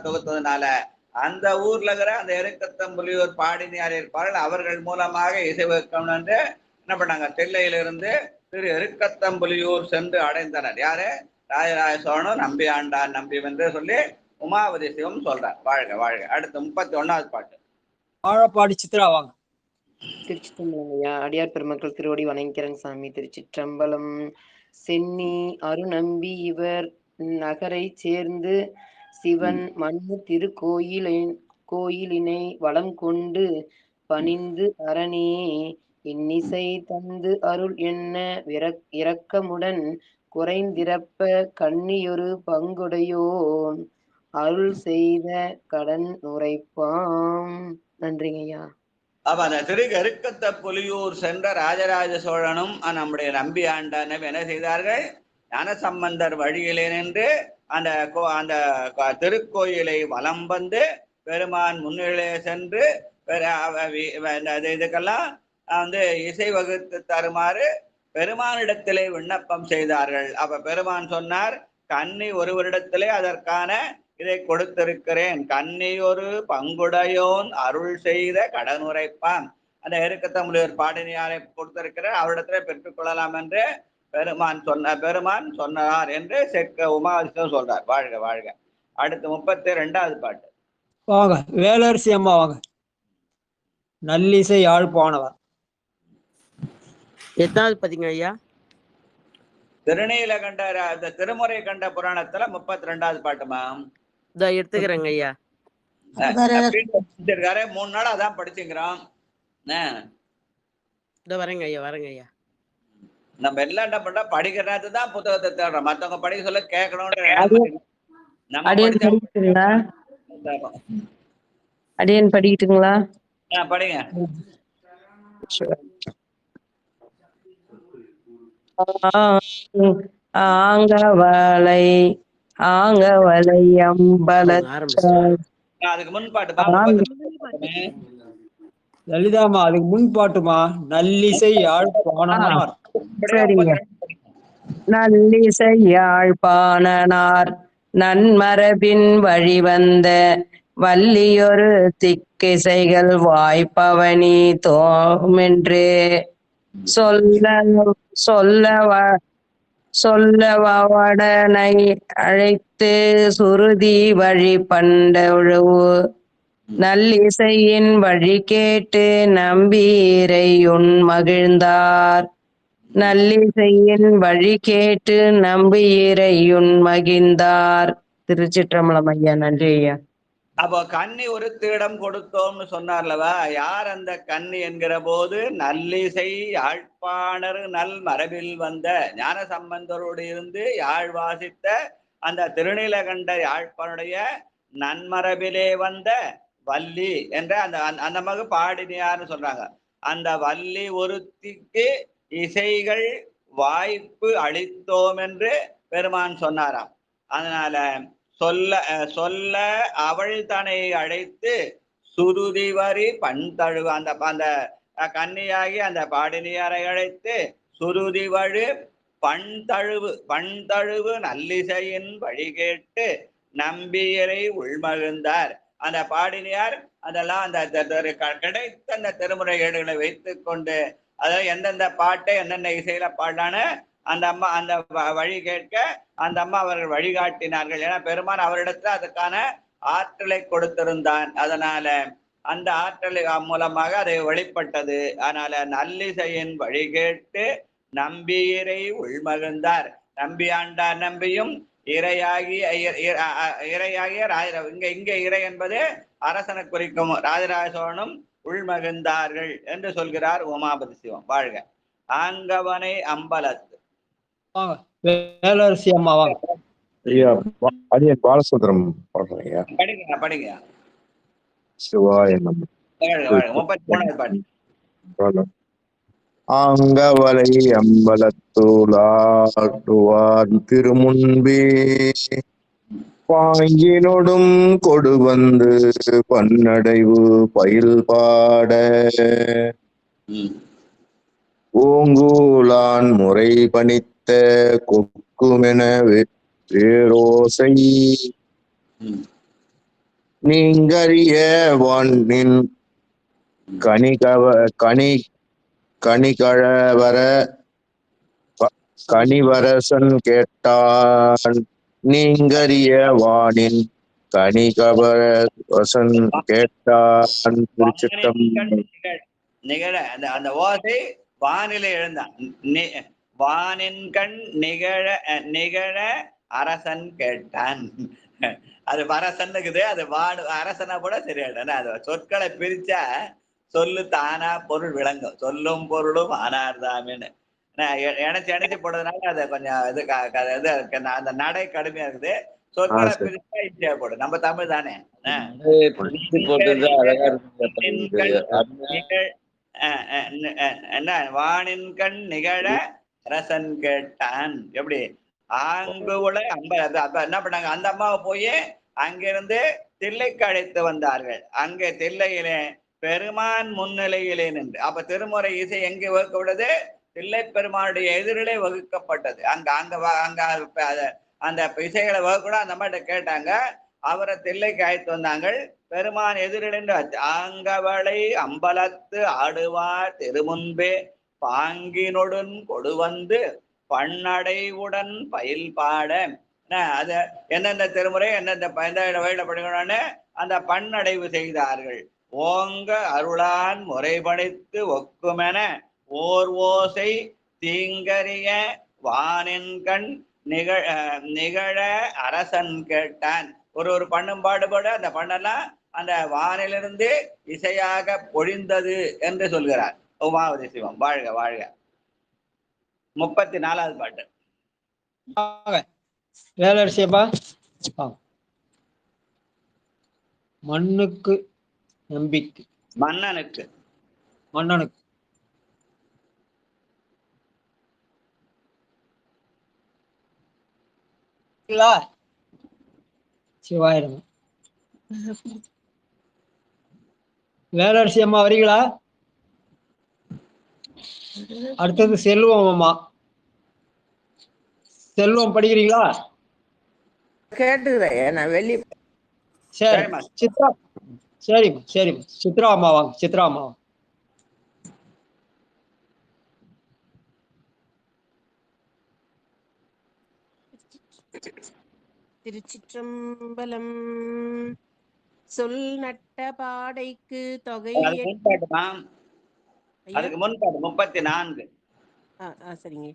F: தொகுத்ததுனால அந்த ஊர்ல இருக்கிற அந்த எருக்கத்தம்புலியூர் பாடினியார் இருப்பார்கள். அவர்கள் மூலமாக இசை வகுக்கணும் என்று என்ன பண்ணாங்க, தில்லையிலிருந்து திரு எருக்கத்தம்புலியூர் சென்று அடைந்தனர். யாரு? ராஜராஜ சோழனும் நம்பி ஆண்டான் நம்பி என்று சொல்லி உமாவதி சிவம் சொல்றார். வாழ்க வாழ்க. அடுத்து 31வது பாட்டு.
B: வாழப்பாடி சித்ரா வாங்க.
L: திருச்சிற்றம்பலம் ஐயா. அடியார் பெருமக்கள் திருவடி வணங்கிறன் சாமி. திருச்சிற்றம்பலம். சென்னி அருநம்பி இவர் நகரை சேர்ந்து சிவன் மண்ணு கோயிலினை வளம் கொண்டு பணிந்து அரணே இன்னிசை தந்து அருள் என்ன இரக்கமுடன் குறைந்திரப்ப கண்ணியொரு பங்குடையோன் அருள் செய்த கடன் உரைப்பாம். நன்றிங்க ஐயா.
F: அப்ப அந்த திரு எருக்கத்தம்புலியூர் சென்ற ராஜராஜ சோழனும் நம்முடைய நம்பி ஆண்டானும் என்ன செய்தார்கள், ஞானசம்பந்தர் வழியிலே நின்று அந்த திருக்கோயிலை வலம் வந்து பெருமான் முன்னிலே சென்று இதுக்கெல்லாம் வந்து இசை வகுத்து தருமாறு பெருமானிடத்திலே விண்ணப்பம் செய்தார்கள். அப்ப பெருமான் சொன்னார், கன்னி ஒருவரிடத்திலே அதற்கான இதை கொடுத்திருக்கிறேன், கன்னி ஒரு பங்குடையோன் அருள் செய்த கடனுரைப்பான். அந்த எருக்கத்தம்புலியூர் பாடினியாரை கொடுத்திருக்கிறார், அவரிடத்திலே பெற்றுக்கொள்ளலாம் என்று பெருமான் சொன்னார் என்று செக்க உமாதிசம் சொல்றார். வாழ்க வாழ்க. அடுத்து 32வது பாட்டு
B: வாங்க. வேலரசி அம்மா வாங்க. நல்லிசை யாழ்ப்பாணவர்.
L: எத்தனாவது பதிங்க ஐயா?
F: திருநீலகண்ட திருமுறை கண்ட புராணத்துல 32வது பாட்டுமா.
L: இதோ எடுத்துக்கிறேங்க ஐயா.
F: 3 நாள் அதான் படிச்சுக்கிறோம்.
L: வரேங்க ஐயா.
F: நம்ம எல்லாம் என்ன பண்றோம், படிக்கிறது தான் புத்தகத்தை தேடுறோம். மத்தவங்க படிக்க சொல்ல கேட்கணும்னு
H: அடியன் படிக்கட்டுங்களா?
F: படிங்க.
H: ஆங்கவலை அம்பல
F: அதுக்கு முன் பாட்டு
B: லலிதாமா அதுக்கு முன் பாட்டுமா. நல்லிசை யாழ்ப்பாணனார்.
H: சரிங்க. நல்லிசை யாழ்ப்பாணனார் நன்மரபின் வழிவந்த வள்ளியொரு திக்கிசைகள் வாய்ப்பவனி தோமென்று சொல்ல சொல்லவடனை அழைத்து சுருதி வழி பண்டழுவு நல்லிசையின் வழி கேட்டு நம்பீரையுன் மகிழ்ந்தார். நல்லிசையின் வழி கேட்டு நம்பீரையுன் மகிழ்ந்தார். திருச்சிற்றம்பலம் ஐயா. நன்றி ஐயா.
F: அப்போ கன்னி ஒரு தீடம் கொடுத்தோம்னு சொன்னார்லவா, யார் அந்த கன்னி என்கிற போது நல்லிசை யாழ்ப்பாணர் நல் மரபில் வந்த ஞான சம்பந்தரோடு இருந்து யாழ் வாசித்த அந்த திருநீலகண்ட யாழ்ப்பாணுடைய நன்மரபிலே வந்த வள்ளி என்ற அந்த அந்த மக பாடினியார்னு சொல்றாங்க. அந்த வள்ளி ஒருத்திக்கு இசைகள் வாய்ப்பு அளித்தோம் என்று பெருமான் சொன்னாராம். அதனால சொல்ல அவள் தன்னை அழைத்து சுருதி வரி பண்தழுவு அந்த கன்னியாகி அந்த பாடினியாரை அழைத்து சுருதி வழி பண்தழுவு நல்லிசையின் வழி கேட்டு நம்பியரை உள்மகிழ்ந்தார். அந்த பாடினியார் அதெல்லாம் அந்த கிடைத்த அந்த திருமுறை ஏடுகளை வைத்து கொண்டு அதாவது எந்தெந்த பாட்டை எந்தெந்த இசையில பாடலான்னு அந்த அம்மா அந்த வழி கேட்க அந்த அம்மா அவர்கள் வழிகாட்டினார்கள். ஏன்னா பெருமான் அவரிடத்துல அதுக்கான ஆற்றலை கொடுத்திருந்தான். அதனால அந்த ஆற்றலை மூலமாக அதை வெளிப்பட்டது. அதனால நல்லிசையின் வழி கேட்டு நம்பியரை உள்மகிழ்ந்தார். நம்பி ஆண்டார் நம்பியும் இறையாகிய இங்க இறை என்பது அரசனை குறிக்கும். ராஜராஜ சோழனும் உள்மகிழ்ந்தார்கள் என்று சொல்கிறார் உமாபதி சிவம். வாழ்க. ஆங்கவனை அம்பலத்து
B: வேலரசி அம்மா வாங்க.
M: ஐயா அடியன் பாலசுந்தரம் ஐயா.
F: படிங்க.
M: சிவாய நம.
F: 33வது பாட்டு.
M: ஆங்கவலை அம்பலத்தூளாடுவார் திருமுன்பே பாங்கினொடும் கொடு வந்து பன்னடைவு பயில் பாட ஓங்கூலான் முறை பணித்த கொக்குமென வேரோசை நீங்கரிய வானின் கனிவரசன் கேட்டான். நீங்கரிய வானின் கனிகவரசன் கேட்டான்.
F: நிகழ அந்த ஓசை வானிலை எழுந்தான். வானின் கண் நிகழ அரசன் கேட்டான். அது அரசன் இருக்குது. அது அரசனா கூட சரியாயிடும். அது சொற்களை பிரிச்சா சொல்லு தானா பொருள் விளங்கும். சொல்லும் பொருளும் ஆனார்தாமின்னு இணைச்சு போடுறதுனால அது கொஞ்சம் அந்த நடை கடுமையா இருக்குது. சொற்களை பிரிச்சா ஈஸியா போடும். நம்ம தமிழ் தானே. என்ன வானின் கண் நிகழ அரசன் கேட்டான். எப்படி ஆங்கு உள்ள என்ன பண்ணாங்க, அந்த அம்மாவை போய் அங்கிருந்து தில்லைக்கு அழைத்து வந்தார்கள். அங்கே தில்லையிலே பெருமான் முன்னிலையிலே நின்று, அப்ப திருமுறை இசை எங்கே வகுக்கப்பட்டது? தில்லை பெருமானுடைய எதிரிலே வகுக்கப்பட்டது. அங்க அந்த இசைகளை வகுக்கூட அந்த மாதிரி கேட்டாங்க. அவரை தில்லைக்கு அழைத்து வந்தாங்க. பெருமான் எதிரில் ஆங்கவளை அம்பலத்து ஆடுவார் திருமுன்பே பாங்கினொடன் கொடு வந்து பன்னடைவுடன் பயில் பாட. அது எந்தெந்த திருமுறை எந்தெந்த வழியில படிக்கணும்னு அந்த பன்னடைவு செய்தார்கள். ஓங்க அருளான் முறைபணித்து ஒக்குமென ஓர் ஓசை தீங்கரிய வானின் கண் நிகழ அரசன் கேட்டான். ஒரு பண்ணும் பாடுபட அந்த பண்ணெல்லாம் அந்த வானிலிருந்து இசையாக பொழிந்தது என்று சொல்கிறார் உமாவதி சிவம். வாழ்க வாழ்க. 34வது பாட்டு.
B: வேலரசியப்பா. மண்ணுக்கு நம்பிக்கை.
F: மன்னனுக்கு
B: சிவாயிரம். வேலரசி அம்மா வரீங்களா? அடுத்தது செல்வம் அம்மா. செல்வம் படிக்கிறீங்களா?
L: கேட்டுக்கிறேன் நான் வெளியே.
B: சரி சித்ரா. சரிம்மா சரிம்மா. சித்ரா அம்மா வாங்க. சித்ரா அம்மா வாங்க.
N: திருச்சிற்றம்பலம். சொல் நட்ட பாடைக்கு தொகை
F: அதுக்கு முன்பாடு 34.
N: சரிங்க.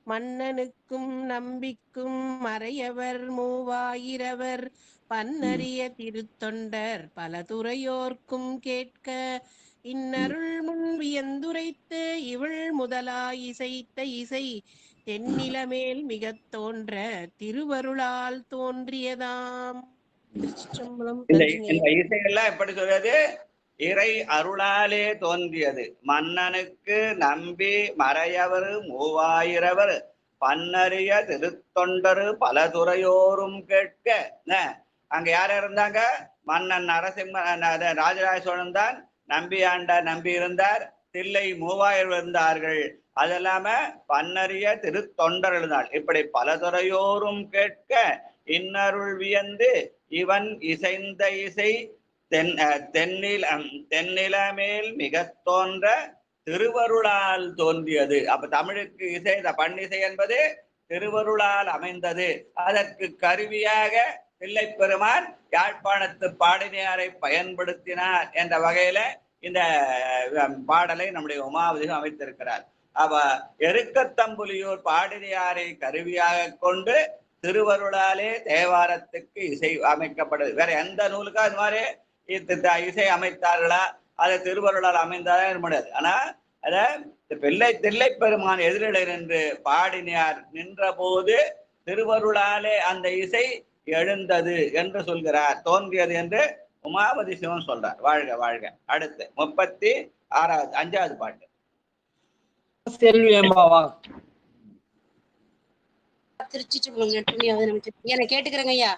N: மன்னனுக்கும் நம்பிக்கும் மறையவர் மூவாயிரவர் பன்னறிய திருத்தொண்டர் பல துறையோர்க்கும் கேட்க இன்னருள் முன் வியந்துரைத்து இவள் முதலா இசைத்த இசை தென்னிலமேல் மிக தோன்ற திருவருளால் தோன்றியதாம். திருச்சிற்றம்பலம்.
F: இந்த இசையெல்லாம் எப்படி சொல்றது? இறை அருளாலே தோன்றியது. மன்னனுக்கு நம்பி மறையவர் மூவாயிரவர் பன்னறிய திருத்தொண்டரு பல துறையோரும் கேட்க. அங்க யார் இருந்தாங்க? மன்னன் நரசிம்ம ராஜராஜ சோழன் தான் நம்பி ஆண்டார், நம்பி இருந்தார். தில்லை 3000 இருந்தார்கள். அது இல்லாம பன்னறிய திருத்தொண்டர் இருந்தாள். இப்படி பல துறையோரும் கேட்க இன்னருள் வியந்து இவன் இசைந்த இசை தென்னிலமேல் மிக தோன்ற திருவருளால் தோன்றியது. அப்ப தமிழுக்கு இசை, பண்ணிசை என்பது திருவருளால் அமைந்தது. அதற்கு கருவியாக தில்லை பெருமான் யாழ்ப்பாணத்து பாடினியாரை பயன்படுத்தினார் என்ற வகையில இந்த பாடலை நம்முடைய உமாவதிகம் அமைத்திருக்கிறார். அவ எருக்கத்தம்புலியூர் பாடினியாரை கருவியாக கொண்டு திருவருளாலே தேவாரத்துக்கு இசை அமைக்கப்படுது. வேற எந்த நூலுக்கா இது மாதிரி இசை அமைத்தார்களா? அது திருவருளால் அமைந்தாதான் முடியாது. ஆனா அத தில்லை பெருமான் எதிரிலே நின்று பாடினியார் நின்ற போது திருவருளாலே அந்த இசை எழுந்தது என்று சொல்கிறார், தோன்றியது என்று உமாபதி சிவன் சொல்றார். வாழ்க வாழ்க. அடுத்து 36வது 5வது பாட்டு.
B: செல்வி அம்மாவா?
N: திருச்சிற்றம்பலம். கேட்டுக்கிறேங்க ஐயா.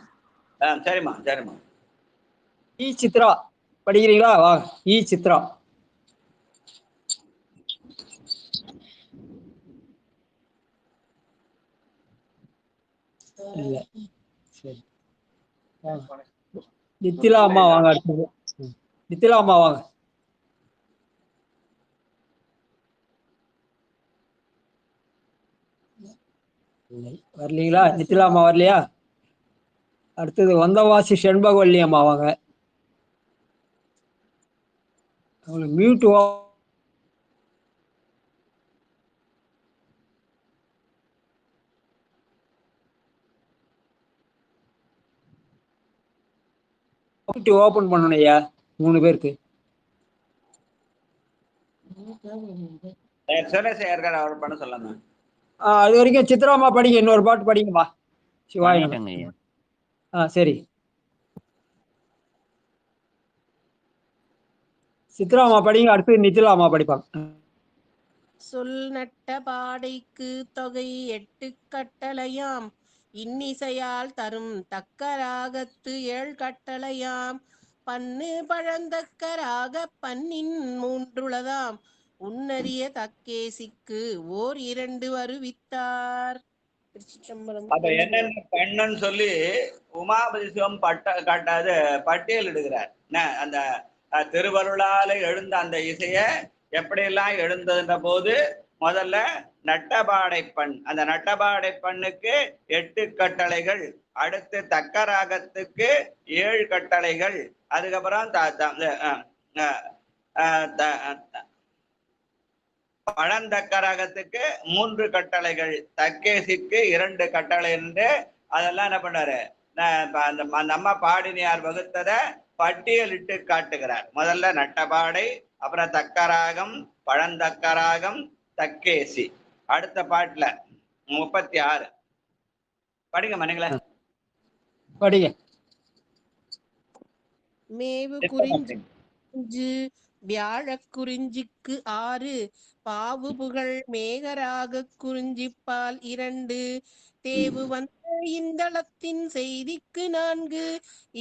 F: சரிம்மா சரிம்மா.
B: ஈ சித்ரா படிக்கிறீங்களா? வா. ஈ சித்ரா. இல்ல சரி. நித்திலா அம்மா வாங்க. அடுத்தது நித்திலா அம்மா வாங்க. வரலீங்களா? நித்திலா அம்மா வரலையா? அடுத்தது வந்தவாசி செண்பகவல்லி அம்மா வாங்க. அவங்களுக்கு மியூட் ஓபன் பண்ணணும் ஐயா 3 பேருக்கு.
F: அவர் பண்ண சொல்லலாம்.
B: அது வரைக்கும் சித்ராமா படிங்க. இன்னொரு பாட்டு படிங்கம்மா. சிவாய. சரி. சித்ராமா படிங்க. அடுத்து நித்திலாமா படிப்பாங்க.
N: சொல் நட்ட பாடைக்கு தொகை 8 கட்டளையாம் இன்னிசையால் தரும் தக்க ராகத்து 7 கட்டளையாம் பன்னு பழந்தக்கராக பன்னின் 3 உன்னறிய தக்கேசிக்கு ஓர் 2 வருவித்தார்.
F: அப்ப என்னென்ன பண்ணன்னு சொல்லி உமாபதி சிவம் பட்டியல் இடுகிறார். அந்த திருவருளால எழுந்த அந்த இசைய எப்படியெல்லாம் எழுந்ததுன்ற போது முதல்ல நட்டபாடை பண். அந்த நட்டபாடை பண்ணுக்கு 8 கட்டளைகள். அடுத்து தக்க ராகத்துக்கு 7 கட்டளைகள். அதுக்கப்புறம் பழந்தக்க ராகத்துக்கு 3 கட்டளைகள். தக்கேசிக்கு 2 கட்டளை என்று அதெல்லாம் என்ன பண்ணாரு? நம்ம பாடினியார் வகுத்தத பட்டியலிட்டு காட்டுகிறார். முதல்ல நட்டபாடை, அப்புறம் தக்கராகம், பழந்தக்கராகம், தக்கேசி. அடுத்த பாட்டுல 36 படிங்க மணிங்களா.
B: படிங்க.
N: மேவு குறிஞ்சி வியாழ குறிஞ்சிக்கு 6 பாவு புகழ் மேகராக குறிஞ்சிப்பால் 2 தேவு வந்த இந்தளத்தின் செய்திக்கு 4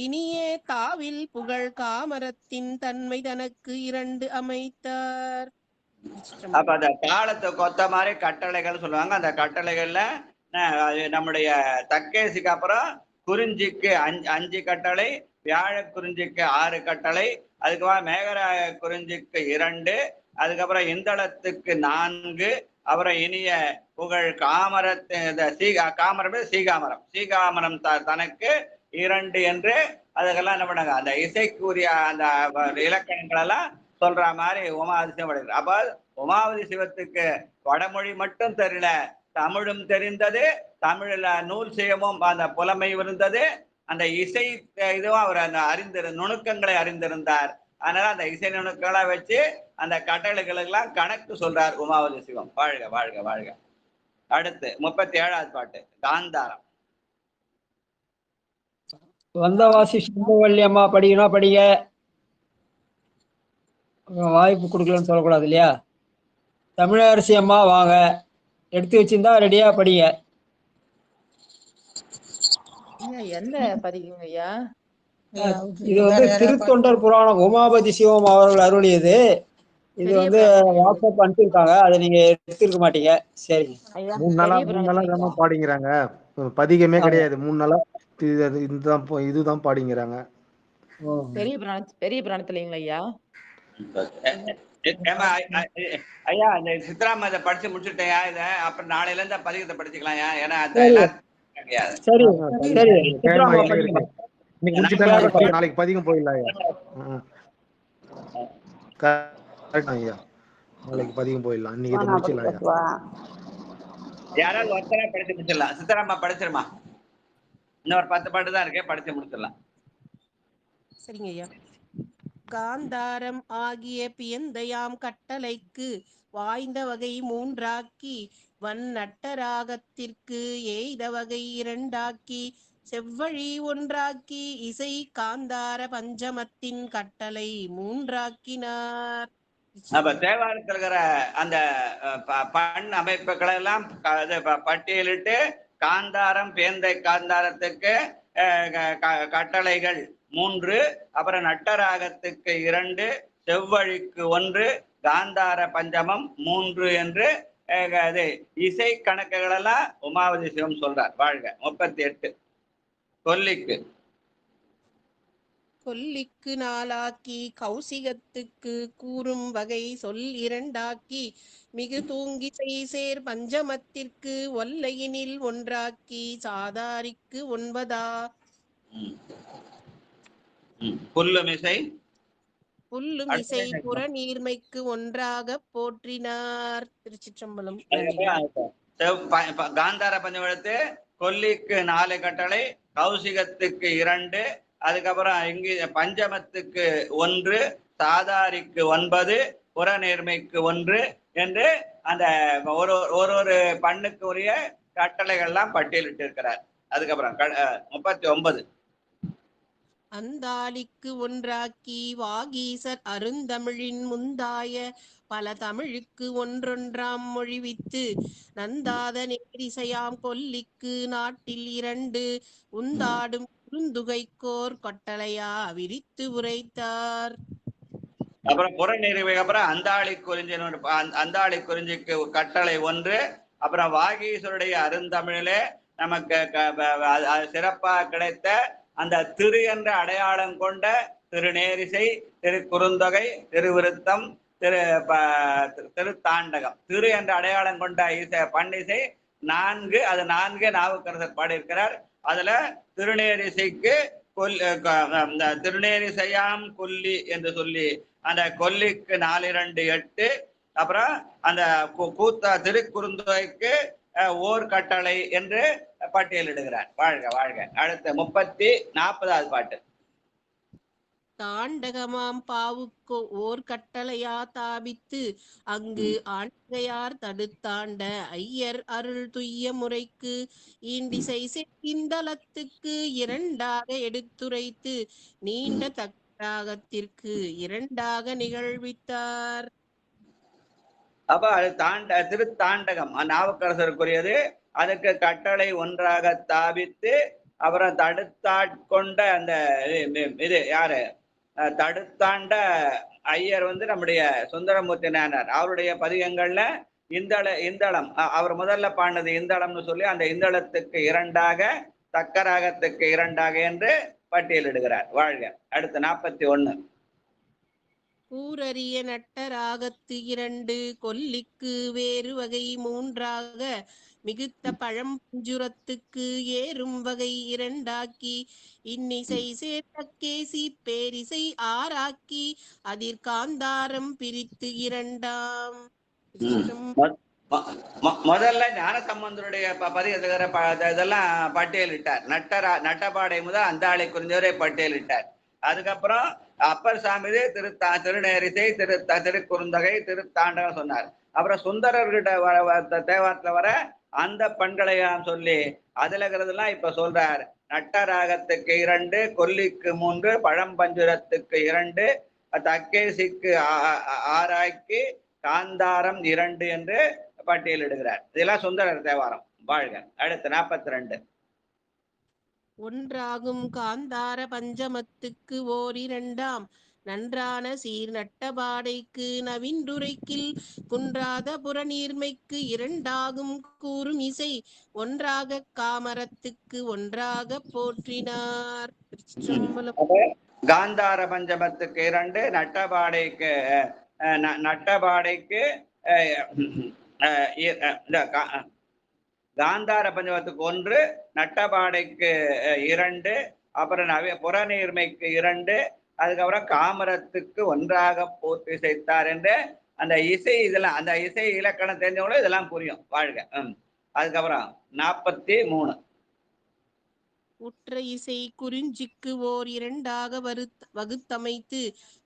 N: இனியே தாவில் புகழ் காமரத்தின் தன்மை தனக்கு 2 அமைத்தார்.
F: அப்ப அந்த தாளத்தை கொத்த மாதிரி கட்டளைகள் சொல்லுவாங்க. அந்த கட்டளைகள்ல நம்முடைய தக்கேசிக்கு அப்புறம் குறிஞ்சிக்கு 5 கட்டளை, வியாழ குறிஞ்சிக்கு 6 கட்டளை, அதுக்கப்புறம் மேகராய குறிஞ்சிக்கு 2, அதுக்கப்புறம் இந்தளத்துக்கு 4, அப்புறம் இனிய புகழ் காமரம் சீகாமரம் தனக்கு 2 என்று அதுக்கெல்லாம் என்ன பண்ணாங்க, அந்த இசைக்குரிய அந்த இலக்கணங்கள் எல்லாம் சொல்ற மாதிரி உமாதிசிவம் படைக்கிறார். அப்ப உமாவதி சிவத்துக்கு வடமொழி மட்டும் தெரியல, தமிழும் தெரிந்தது, தமிழ்ல நூல் செய்யவும் அந்த புலமை இருந்தது, அந்த இசை இதுவும் அவர் அந்த நுணுக்கங்களை அறிந்திருந்தார். அதனால அந்த இசை நுணுக்கங்களை வச்சு அந்த கட்டளைகளுக்கெல்லாம் கணக்கு சொல்றார் உமாவதி சிவம். வாழ்க வாழ்க வாழ்க. அடுத்து 37வது பாட்டு காந்தாரம்.
B: வந்தவாசி சுந்தரவல்லி அம்மா படிக்கணும், படிங்க. வாய்ப்பு கொடுக்கலன்னு சொல்லக்கூடாது இல்லையா? தமிழரசி அம்மா வாங்க, எடுத்து வச்சிருந்தா ரெடியா படிங்க.
E: எந்த பதிக்குங்க ஐயா?
B: இது வந்து திருத்தொண்டர் புராணம், உமாபதி சிவம் அவர்கள் அருளியது. இது வந்து வாட்ஸ்அப் அனுப்பியிருக்காங்க, அதை நீங்க எடுத்துருக்க மாட்டீங்க. சரிங்க.
O: 3 நாளா பாடிங்கிறாங்க, பதிகமே கிடையாது. 3 நாளா இதுதான் பாடிங்கிறாங்க.
E: பெரிய பிராணத்துலங்களா ஐயா?
F: ஐயா இந்த சித்ராமா இதை படிச்சு முடிச்சுட்டேயா, இதை அப்புறம் நாளையில இருந்து பதிகத்தை படிச்சுக்கலாம். ஏன்னா
O: நாளைக்கு பதிகம் போயிடலாம் ஐயா. நாளைக்கு பதிகம் போயிடலாம், இன்னைக்கு இதை முடிச்சிடலாம்.
F: யாராவது ஒருத்தரா படிச்சு முடிச்சிடலாம். சித்தராமா படிச்சிருமா? இன்னொரு 10 பாட்டு தான் இருக்கு, படிச்சு முடிச்சிடலாம்.
N: சரிங்க ஐயா. காந்தாரம் ஆகிய பியந்தையாம் கட்டளைக்கு வாய்ந்த வகை 3ஆக்கி வன்னட்டராகத்திற்கு எய்த வகை 2ஆக்கி செவ்வழி 1ஆக்கி இசை காந்தார பஞ்சமத்தின் கட்டளை 3ஆக்கினார்.
F: அப்ப தேவாரத்தில் இருக்கிற அந்த பண் அமைப்புகளை எல்லாம் பட்டியலிட்டு காந்தாரம் பேந்தை காந்தாரத்துக்கு கட்டளைகள் 3, அப்புறம் நட்டராகத்துக்கு 2, செவ்வழிக்கு 1, காந்தார பஞ்சமம் 3 என்று இசை கணக்குகள் எல்லாம் உமாவதி சிவம் சொல்றார். வாழ்க. 38
N: கொல்லிக்கு 4ஆக்கி கௌசிகத்துக்கு கூறும் வகை சொல் 2ஆக்கி மிகு தூங்கி சேர் பஞ்சமத்திற்கு ஒல்லையினில் 1ஆக்கி சாதாரிக்கு 9.
F: புல்லுமிசை
N: புற நீர்மைக்கு 1ஆக போற்றினார். திருச்சிற்றம்பலம்.
F: காந்தார பஞ்சமத்து கொல்லிக்கு 4 கட்டளை, கௌசிகத்துக்கு 2, அதுக்கப்புறம் இங்கு பஞ்சமத்துக்கு 1, சாதாரிக்கு 9, புறநேர்மைக்கு 1 என்று அந்த ஒரு பண்ணுக்கு உரிய கட்டளைகள்லாம் பட்டியலிட்டு இருக்கிறார். அதுக்கப்புறம் 39
N: அந்தாளிக்கு 1ஆக்கி வாகீசர் அருந்தமிழின் முந்தாய பல தமிழுக்கு 1 மொழிவித்து நந்தாத நேரிசையாம் கொல்லிக்கு நாட்டில் 2 உந்தாடும் குறுந்துகைக்கோர் கொட்டளையா விரித்து உரைத்தார்.
F: அப்புறம் புறநெறிவை அப்புறம் அந்தாளி குறிஞ்சிக்கு கட்டளை 1, அப்புறம் வாகீசருடைய அருந்தமிழிலே நமக்கு சிறப்பாக கிடைத்த அந்த திரு என்ற அடையாளம் கொண்ட திருநேரிசை, திருக்குறுந்தொகை, திருவிருத்தம், திருத்தாண்டகம், திரு என்ற அடையாளம் கொண்ட பண்ணிசை 4, அது 4 நாவுக்கரசர் பாடியிருக்கிறார். அதுல திருநேரிசைக்கு திருநேரிசையாம் கொல்லி என்று சொல்லி அந்த கொல்லிக்கு 4, 2, 8, அப்புறம் அந்த திருக்குறுந்தொகைக்கு 1 கட்டளை என்று பட்டியலிடுகிறார். வாழ்க வாழ்க. அடுத்த 40வது பாட்டு
N: தாண்டகமாம் பாவுக்கு 1 கட்டளையா தாபித்து அங்கு ஆண்டையார் தடுத்தாண்ட ஐயர் அருள் துய்ய முறைக்கு ஈண்டிசை இந்தளத்துக்கு 2ஆக எடுத்துரைத்து நீண்ட தக்கராகத்திற்கு 2ஆக நிகழ்வித்தார்.
F: அப்ப அது திருத்தாண்டகம் நாவுக்கரசருக்குரியது. அதுக்கு கட்டளை ஒன்றாக தாவித்து அப்புறம் தடுத்தாட்கொண்ட அந்த இது யாரு தடுத்தாண்ட ஐயர் வந்து நம்முடைய சுந்தரமூர்த்தி நாயனார். அவருடைய பதிகங்கள்ல இந்தளம் அவர் முதல்ல பாடினது இந்தளம்னு சொல்லி அந்த இந்தளத்துக்கு இரண்டாக தக்கராகத்துக்கு இரண்டாக என்று பட்டியலிடுகிறார். வாழ்க. அடுத்து 41.
N: கூரறிய நட்டராகத்து 2 கொல்லிக்கு வேறு வகை 3ஆக மிகுத்த பழம்பஞ்சுரத்துக்கு ஏறும் வகை 2ஆக்கி இன்னிசை சேர்த்தக்கேசி பேரிசை 6ஆக்கி அதிர்காந்தாரம் பிரித்து 2ஆம்.
F: முதல்ல ஞானசம்பந்தருடைய இதெல்லாம் பட்டியலிட்டார். நட்டபாடை முதல் அந்தாளை குறிஞ்சவரை பட்டியலிட்டார். அதுக்கப்புறம் அப்பர் சாமி திருநேரிசை திருக்குறுந்தகை திருத்தாண்டகம் சொன்னார். அப்புறம் சுந்தரர்கிட்ட தேவாரத்துல வர அந்த பண்களையாம் சொல்லி அதுல இருக்கிறதெல்லாம் இப்ப சொல்றார். நட்டராகத்துக்கு 2, கொல்லிக்கு 3, பழம்பஞ்சுரத்துக்கு 2, தக்கேசிக்கு 6ஆக்கி காந்தாரம் 2 என்று பட்டியலிடுகிறார். இதெல்லாம் சுந்தரர் தேவாரம். வாழ்க. அடுத்து 42.
N: ஒன்றாகும் காந்தார பஞ்சமத்துக்கு ஓர் 2ஆம் நன்றான சீர் நட்டபாடைக்கு நவின்றுரைக்கில் குன்றாத புறநீர்மைக்கு 2ஆகும் கூறும் இசை ஒன்றாக காமரத்துக்கு ஒன்றாக போற்றினார்.
F: காந்தார பஞ்சமத்துக்கு 2, நட்டபாடைக்கு காந்தார பஞ்சமத்துக்கு 1, நட்டபாடைக்கு 2, அப்புறம் புறநீர்மைக்கு 2, அதுக்கப்புறம் காமரத்துக்கு ஒன்றாக போற்றி செய்தார் என்று அந்த இசை இதெல்லாம் அந்த இசை இலக்கணம் தெரிஞ்சவங்களும் இதெல்லாம் புரியும். வாழ்க. அதுக்கப்புறம் 43.
N: உற்ற இசை குறிஞ்சிக்கு ஓர் 2ஆக வகுத்தமைத்து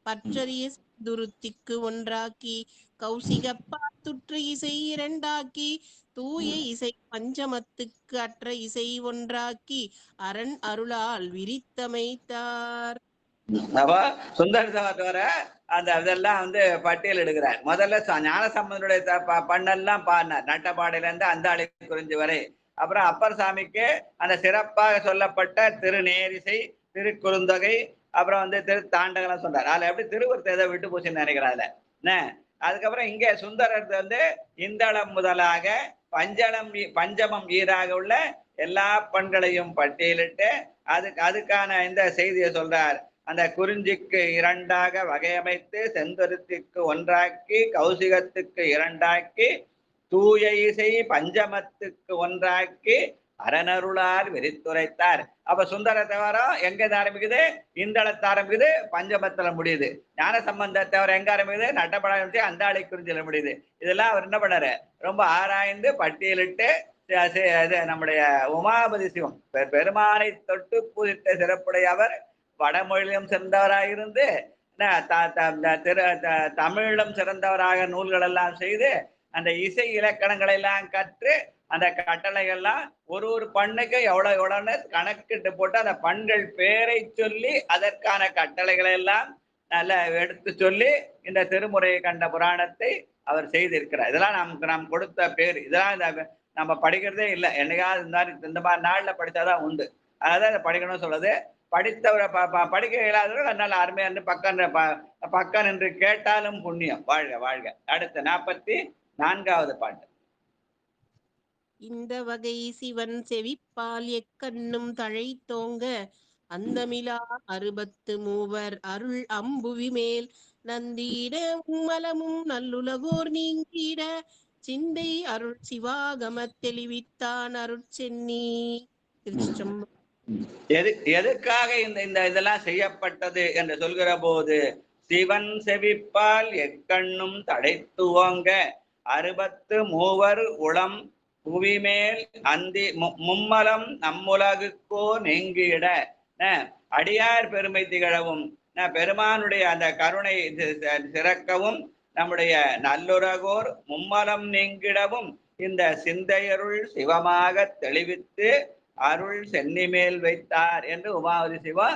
N: பற்றறிய துருத்திக்கு ஒன்றாக்கி கௌசிகப்பாத்துற்ற இசை 2ஆக்கி தூய இசை பஞ்சமத்துக்கு அற்ற இசை ஒன்றாக்கி அரண் அருளால் விரித்தமைத்தார்.
F: சுந்தர அந்த இதெல்லாம் வந்து பட்டியல் எடுக்கிறார். முதல்ல ஞானசம்பந்தனுடைய பண்ணெல்லாம் பாடினார். நட்டபாடையில இருந்து அந்தாளை குறிஞ்சி வரை. அப்புறம் அப்பர் சாமிக்கு அந்த சிறப்பாக சொல்லப்பட்ட திருநேரிசை திருக்குறுந்தொகை அப்புறம் வந்து திருத்தாண்டகம் சொல்றாரு. அதுல எப்படி திருவருத்தை ஏதோ விட்டு போச்சுன்னு நினைக்கிறாள். அதுக்கப்புறம் இங்க சுந்தரர் வந்து இந்தளம் முதலாக பஞ்சமம் ஈராக உள்ள எல்லா பண்களையும் பட்டியலிட்டு அதுக்கான இந்த செய்தியை சொல்றார். அந்த குறிஞ்சிக்கு 2ஆக வகையமைத்து செந்தொருத்திக்கு 1ஆக்கி கௌசிகத்துக்கு 2ஆக்கி தூய இசை பஞ்சமத்துக்கு 1ஆக்கி அரணருளார் விரித்துரைத்தார். அப்ப சுந்தர தேவாரம் எங்க ஆரம்பிக்குது? இந்தளத்தை ஆரம்பிக்குது, பஞ்சமத்துல முடியுது. ஞான சம்பந்த தேவாரம் எங்க ஆரம்பிக்குது? நட்டப்பட அந்தாளை குறிஞ்சில முடியுது. இதெல்லாம் அவர் என்ன பண்ணாரு? ரொம்ப ஆராய்ந்து பட்டியலிட்டு நம்முடைய உமாபதி சிவம் பெருமானை தொட்டு பூஜித்த சிறப்புடைய அவர் வடமொழியிலும் சிறந்தவராயிருந்து தமிழிலும் சிறந்தவராக நூல்கள் எல்லாம் செய்து அந்த இசை இலக்கணங்களை எல்லாம் கற்று அந்த கட்டளைகள்லாம் ஒரு பண்ணுக்கு எவ்வளவுன்னு கணக்கிட்டு போட்டு அந்த பண்கள் பேரை சொல்லி அதற்கான கட்டளைகளை எல்லாம் நல்லா எடுத்து சொல்லி இந்த திருமுறையை கண்ட புராணத்தை அவர் செய்திருக்கிறார். இதெல்லாம் நாம் கொடுத்த பேர். இதெல்லாம் நம்ம படிக்கிறதே இல்லை. என்னைக்காவது இந்த மாதிரி நாள்ல படித்தாதான் உண்டு. அதான் இதை படிக்கணும்னு சொல்றது. படித்தவரை படிக்க இயலாதவர்கள் அதனால அருமையா இருந்து பக்கம் என்று கேட்டாலும் புண்ணியம். வாழ்க வாழ்க. அடுத்த 44வது பாட்டு.
N: இந்த வகை சிவன் செவிப்பால் எக்கண்ணும் தழை தோங்க அந்தமிலா 63 அருள் அம்புவி மேல் நந்தியிட உம்மலமும் நல்லுலகோர் நீங்கிட சிந்தை அருள் சிவாகம தெளிவித்தான் அருட்சென்னி. திருச்சிற்றம்பலம்.
F: எதுக்காக இந்த இதெல்லாம் செய்யப்பட்டது என்று சொல்கிற போது சிவன் செவிப்பால் எக்கண்ணும் தடைத்துவங்க 63 உளம் புவிமேல் அந்தி மும்மலம் நம்முலகுக்கோ நெங்கிட அடியார் பெருமை திகழவும் பெருமானுடைய அந்த கருணை சிறக்கவும் நம்முடைய நல்லுலகோர் மும்மலம் நீங்கிடவும் இந்த சிந்தையருள் சிவமாக தெளிவித்து அருள் சென்னி மேல் வைத்தார் என்று உமாவதி சிவா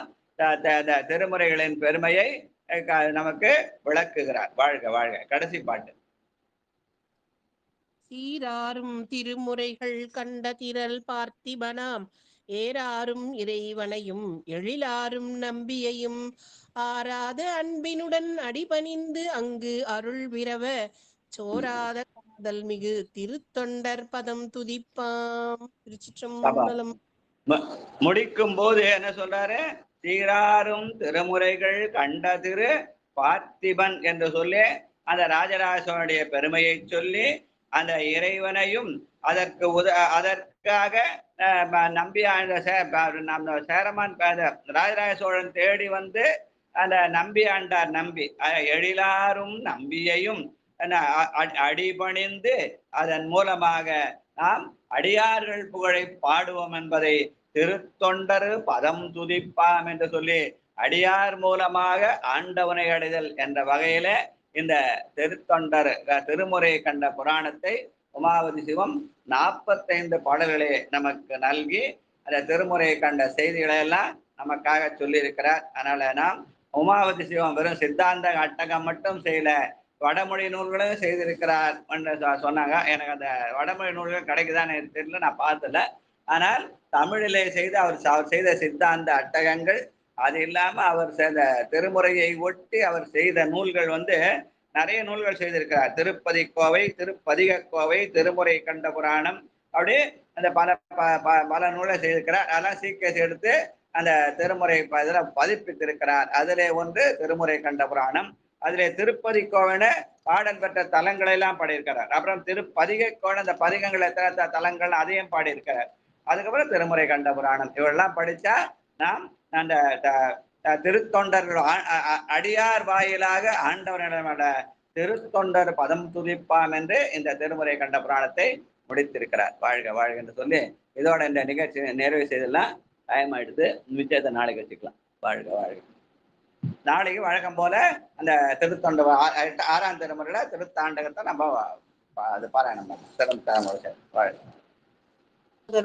F: திருமுறைகளின் பெருமையை நமக்கு விளக்குகிறார். வாழ்க வாழ்க. கடைசி பாட்டு.
N: சீராரும் திருமுறைகள் கண்ட திரள் பார்த்திபனாம் ஏராரும் இறைவனையும் எழிலாரும் நம்பியையும் ஆராத அன்பினுடன் அடிபணிந்து அங்கு அருள் விரவ சோராத காதல் மிகு திருத்தொண்டர் பதம் துதிப்பாம். திருச்சிற்றம்பலம்.
F: முடிக்கும் போது என்ன சொல்றாரு? சீராரும் திருமுறைகள் கண்ட திரு பார்த்திபன் என்று சொல்லி அந்த ராஜராஜ சோழனுடைய பெருமையை சொல்லி அந்த இறைவனையும் அதற்காக நம்பி சேரமான் ராஜராஜ சோழன் தேடி வந்து அந்த நம்பி ஆண்டார். நம்பி எழிலாரும் நம்பியையும் அடிபணிந்து அதன் மூலமாக நாம் அடியார்கள் புகழை பாடுவோம் என்பதை திருத்தொண்டரு பதம் துதிப்பாம் என்று சொல்லி அடியார் மூலமாக ஆண்டவனை அடைதல் என்ற வகையில இந்த திருத்தொண்டர் திருமுறை கண்ட புராணத்தை உமாவதி சிவம் 45 பாடல்களை நமக்கு நல்கி அந்த திருமுறை கண்ட செய்திகளை எல்லாம் நமக்காக சொல்லி இருக்கிறார். அதனால நாம் உமாவதி சிவம் வெறும் சித்தாந்த அட்டகம் மட்டும் செய்யல, வடமொழி நூல்களும் செய்திருக்கிறார் என்று சொன்னாங்க. எனக்கு அந்த வடமொழி நூல்கள் கிடைக்குதான்னு தெரியல, நான் பார்த்தல. ஆனால் தமிழிலே செய்த அவர் செய்த சித்தாந்த அட்டகங்கள், அது இல்லாம அவர் செய்த திருமுறையை ஒட்டி அவர் செய்த நூல்கள் நிறைய நூல்கள் செய்திருக்கிறார். திருப்பதி கோவை, திருப்பதிக கோவை, திருமுறை கண்ட புராணம், அப்படி அந்த பல நூலை செய்திருக்கிறார். அதெல்லாம் சீக்கிரம் எடுத்து அந்த திருமுறை பதிப்பித்திருக்கிறார். அதிலே ஒன்று திருமுறை கண்ட புராணம். அதிலே திருப்பதி கோவன பாடல் பெற்ற தலங்களை எல்லாம் பாடியிருக்கிறார். அப்புறம் திருப்பதிக கோவன அந்த பதிகங்கள் எத்தனை தலங்கள் அதையும் பாடியிருக்கிறார். அதுக்கப்புறம் திருமுறை கண்ட புராணம் இவெல்லாம் படிச்சா நாம் அந்த திருத்தொண்டர்கள் அடியார் வாயிலாக ஆண்டவரிடம திருத்தொண்டர் பதம் துதிப்பாம் என்று இந்த திருமுறை கண்ட புராணத்தை முடித்திருக்கிறார். வாழ்க வாழ்க என்று சொல்லி இதோட இந்த நிகழ்ச்சி நிறைவு செய்தெல்லாம் டைம் ஆயிடுது. நிச்சயத்தை நாளைக்கு வச்சுக்கலாம். வாழ்க வாழ்க. நாளைக்கு வழக்கம் போல அந்த திருத்தொண்ட 6ஆம் திருமுறையில திருத்தாண்டகத்தை நம்ம அது பாராயணம் வாழ்க.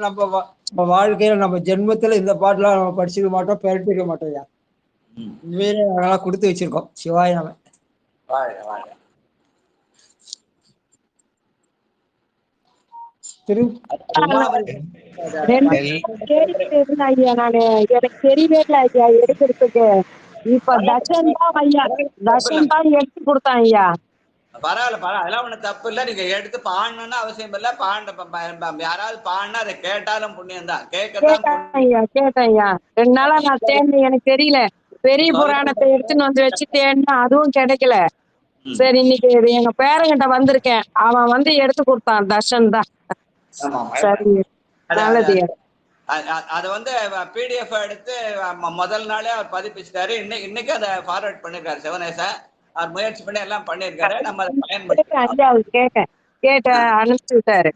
B: நம்ம வாழ்க்கையில நம்ம ஜென்மத்துல இந்த பாட்டுலாம் நம்ம படிச்சுக்க மாட்டோம், பெருட்டிக்க மாட்டோம். ஐயா உண்மையிலே நல்லா கொடுத்து வச்சிருக்கோம். சிவாய நம்ம
H: ஐயா நானு எனக்கு தெரியவே இல்லை ஐயா எடுக்கிறதுக்கு. இப்ப தர்ஷன் தான் ஐயா, தர்ஷன் தான் எடுத்து கொடுத்தான் ஐயா.
F: பரவாயில்ல, அதெல்லாம் ஒண்ணு தப்பு இல்லை. நீங்க எடுத்து பாடணும்னு அவசியம் இல்லை. யாராவது பாடினா அதை கேட்டாலும் புண்ணியம் தான்.
H: கேட்டேன் ஐயா 2 நாளா நான் தேடினேன், எனக்கு தெரியல. பெரிய புராணத்தை எடுத்துன்னு வந்து வச்சு தேடினா அதுவும் கிடைக்கல. சரி இன்னைக்கு எங்க பேரங்கிட்ட வந்திருக்கேன், அவன் எடுத்து கொடுத்தான். தர்ஷன் தான். சரி நல்லது.
F: அதை PDF எடுத்து முதல் நாளே அவர் பதிப்பிச்சிட்டாரு. இன்னைக்கு அதை ஃபார்வர்ட் பண்ணிருக்காரு சிவனேசா. அவர் முயற்சி பண்ணி எல்லாம் பண்ணிருக்காரு. நம்ம அதை பயன்படுத்தி
H: கேட்ட அனுப்பிச்சு விட்டாரு.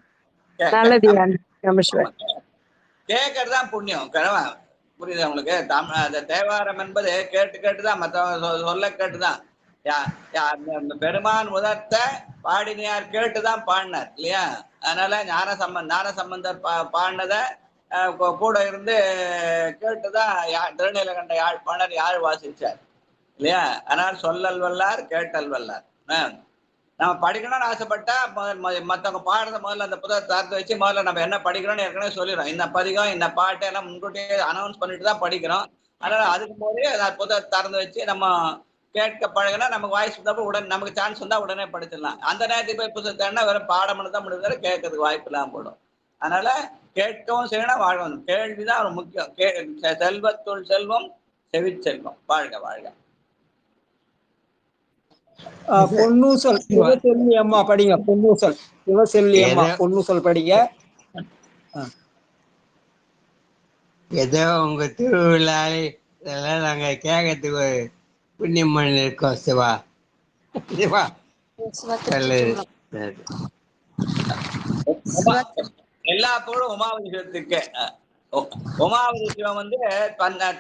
H: நல்லது.
F: கேட்கறதுதான் புண்ணியம். புரியுது உங்களுக்கு? அந்த தேவாரம் என்பது கேட்டுதான் மற்ற சொல்ல கேட்டுதான். பெருமான் முதற்ற பாடினியார் கேட்டுதான் பாடினார் இல்லையா? அதனால ஞான சம்பந்தர் பாடினத கூட இருந்து கேட்டுதான் திருநீலகண்ட யாழ்ப்பாணர் யாழ் வாசிச்சார் இல்லையா? அதனால சொல்லல் வல்லார் கேட்டல் வல்லார். நம்ம படிக்கணும்னு ஆசைப்பட்டா மற்றவங்க பாடுறத முதல்ல அந்த புத்தகத்தை திறந்து வச்சு முதல்ல நம்ம என்ன படிக்கிறோம்னு ஏற்கனவே சொல்லிடுறோம். இந்த பதிகம் இந்த பாட்டை எல்லாம் முன்கூட்டியே அனௌன்ஸ் பண்ணிட்டு தான் படிக்கிறோம். அதனால அதுக்கு போதே புத்தகத்தை திறந்து வச்சு நம்ம கேட்க பழகினா நமக்கு வாய்ஸ் வந்தப்போ நமக்கு சான்ஸ் வந்தா உடனே படிச்சிடலாம். அந்த நேரத்துக்கு போய் புத்தகத்தை வெறும் பாடம்னு தான் முடிஞ்ச கேட்கறதுக்கு வாய்ப்பு இல்லாமல் போடும். அதனால கேட்கவும் செய்யணும், வாழணும். கேள்விதான் ஒரு முக்கியம். செல்வத்துள் செல்வம் செவிச்செல்வம். வாழ்க வாழ்க.
B: பொன்னூசல் சிவசெல்வி அம்மா படிங்க. பொன்னூசல் சிவசெல்வி அம்மா பொன்னூசல் படிங்க.
G: ஏதோ உங்க திருவிழாவை இதெல்லாம் நாங்க கேட்கறதுக்கு ஒரு புண்ணியம் பண்ணி இருக்கோம். சிவா சிவா
F: எல்லா புகழும் உமாவதி சிவத்துக்கு. உமாவதி சிவம்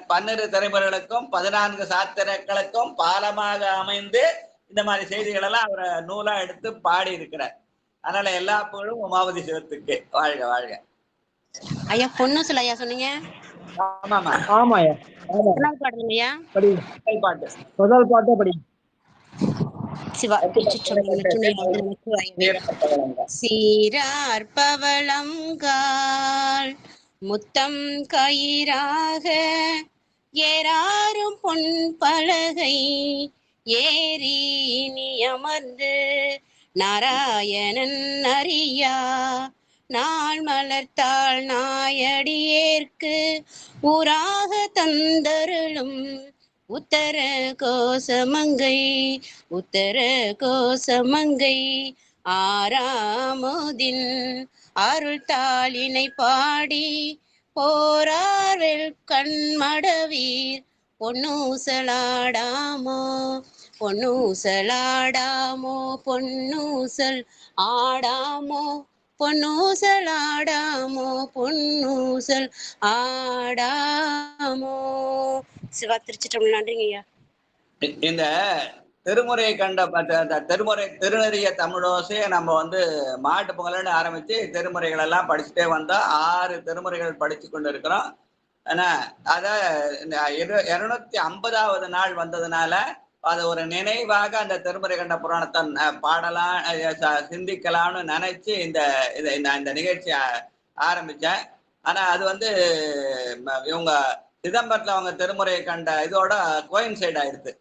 F: 12 தலைமுறைகளுக்கும் 14 சாத்திரங்களுக்கும் பாலமாக அமைந்து இந்த மாதிரி செய்திகள் எல்லாம் அவர் நூலா எடுத்து பாடி இருக்கிறார். அதனால எல்லா புகழும் உமாவதி சிவத்துக்கு. வாழ்க வாழ்க.
P: ஐயா பொன்னூசல் ஐயா சொன்னீங்க.
F: ஆமாமா
B: ஆமாயா.
P: பாடுங்க ஐயா.
B: முதல் பாட்டு படி.
P: சிவா திருச்சிற்றம்பலம் துணையாவது நமக்கு வாய்மையா. சீரார் பவளங்கால் முத்தம் கயிறாக ஏறாரும் பொன் பலகை ஏறி இனி அமர்ந்து நாராயணன் அறியா நாள் மலர்த்தாள் நாயடியேற்கு ஊராக தந்தருளும் உத்தர கோசமங்கை உத்தர கோசமங்கை ஆறாமுதின் அருள் தாளினை பாடி போரார்வெல் கண்மடவீர் பொன்னூசலாடாமோ பொன்னூசலாடாமோ பொன்னூசல் ஆடாமோ பொன்னூசலாடாமோ பொன்னூசல் ஆடாமோ. சிவா திருச்சிற்றம்பலம். நன்றிங்க ஐயா.
F: இந்த திருமுறை கண்ட திருமுறை திருநெறிய தமிழோசையை நம்ம மாட்டு பொங்கல்னு ஆரம்பிச்சு திருமுறைகள் எல்லாம் படிச்சுட்டே வந்தா 6 திருமுறைகள் படிச்சு கொண்டு இருக்கிறோம். ஆனா அத 250வது நாள் வந்ததுனால அது ஒரு நினைவாக அந்த திருமுறை கண்ட புராணத்தை பாடலாம் சிந்திக்கலாம்னு நினைச்சு இந்த நிகழ்ச்சி ஆரம்பிச்சேன். ஆனா அது இவங்க சிதம்பரத்துல அவங்க திருமுறையை கண்ட இதோட கோயின்சைட் ஆயிடுது.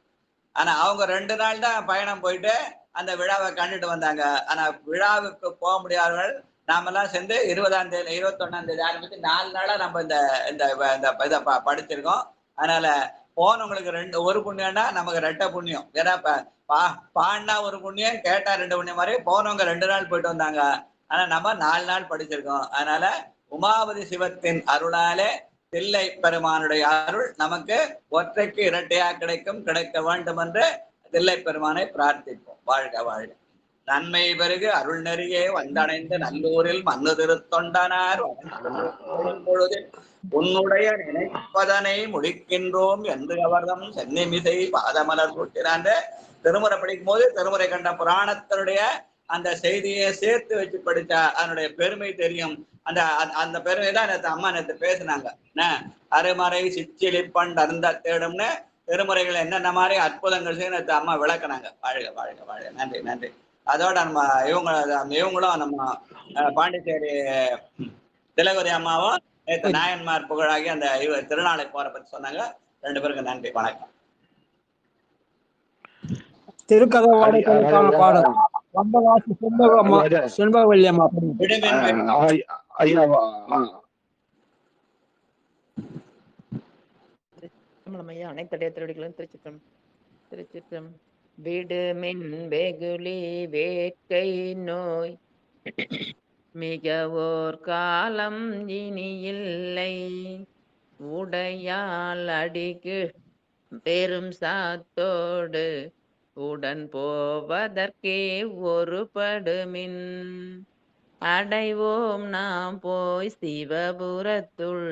F: ஆனா அவங்க 2 நாள் தான் பயணம் போயிட்டு அந்த விழாவை கண்டுட்டு வந்தாங்க. ஆனா விழாவுக்கு போக முடியாதவர்கள் நாமெல்லாம் சேர்ந்து 20ஆம் தேதி 21ஆம் தேதி ஆரம்பிச்சு 4 நாளா நம்ம இதை படிச்சிருக்கோம். அதனால போனவங்களுக்கு ஒரு புண்ணியம்னா நமக்கு 2 புண்ணியம். ஏன்னா பாடினா ஒரு புண்ணியம், கேட்டா 2 புண்ணியம் மாதிரி போனவங்க 2 நாள் போயிட்டு வந்தாங்க. ஆனா நம்ம 4 நாள் படிச்சிருக்கோம். அதனால உமாபதி சிவத்தின் அருளாலே தில்லை பெருமானுடைய அருள் நமக்கு ஒற்றைக்கு இரட்டையா கிடைக்க வேண்டும் என்று தில்லை பெருமானை பிரார்த்திப்போம். வாழ்க வாழ்க. நன்மை பெருகு அருள் நெறியே வந்தடைந்து நல்லூரில் மண்ணு திருத்தொண்டனார் பொழுது உன்னுடைய நினைப்பதனை முடிக்கின்றோம் என்று அவர்தம் சென்னிமிசை பாதமலர் சூட்டினான். திருமுறை படிக்கும் போது திருமுறை கண்ட புராணத்தினுடைய அந்த செய்தியை சேர்த்து வச்சு படிச்சா அதனுடைய பெருமை தெரியும். அந்த பெருமை தான் அம்மா நேற்று பேசினாங்க. அருமறை சிச்சிலிப்பண்ட் அருந்த தேடும்னு திருமுறைகள் என்னென்ன மாதிரி அற்புதங்கள் செய்ய நேற்று அம்மா விளக்குனாங்க. வாழ்க வாழ்க வாழ்க. நன்றி நன்றி. அதோட நம்ம இவங்களும் நம்ம பாண்டிச்சேரி திலகவதி அம்மாவும் நேற்று நாயன்மார் புகழாகி அந்த திருநாளை போற பத்தி சொன்னாங்க. 2 பேருக்கு நன்றி, வணக்கம்.
B: திருக்கதை வாடகைக்கான பாடல் வந்தவாசி செண்பகவல்லி அம்மா.
L: அனைத்து திருச்சிற்றம் விடுமின் வெகுளி வேட்கை நோய் மிக ஓர் காலம் இனி இல்லை உடையால் அடிக்கு பெரும் சாத்தோடு உடன் போவதற்கே ஒரு படுமின் அடைவோம் நாம் போய் சிவபுரத்துள்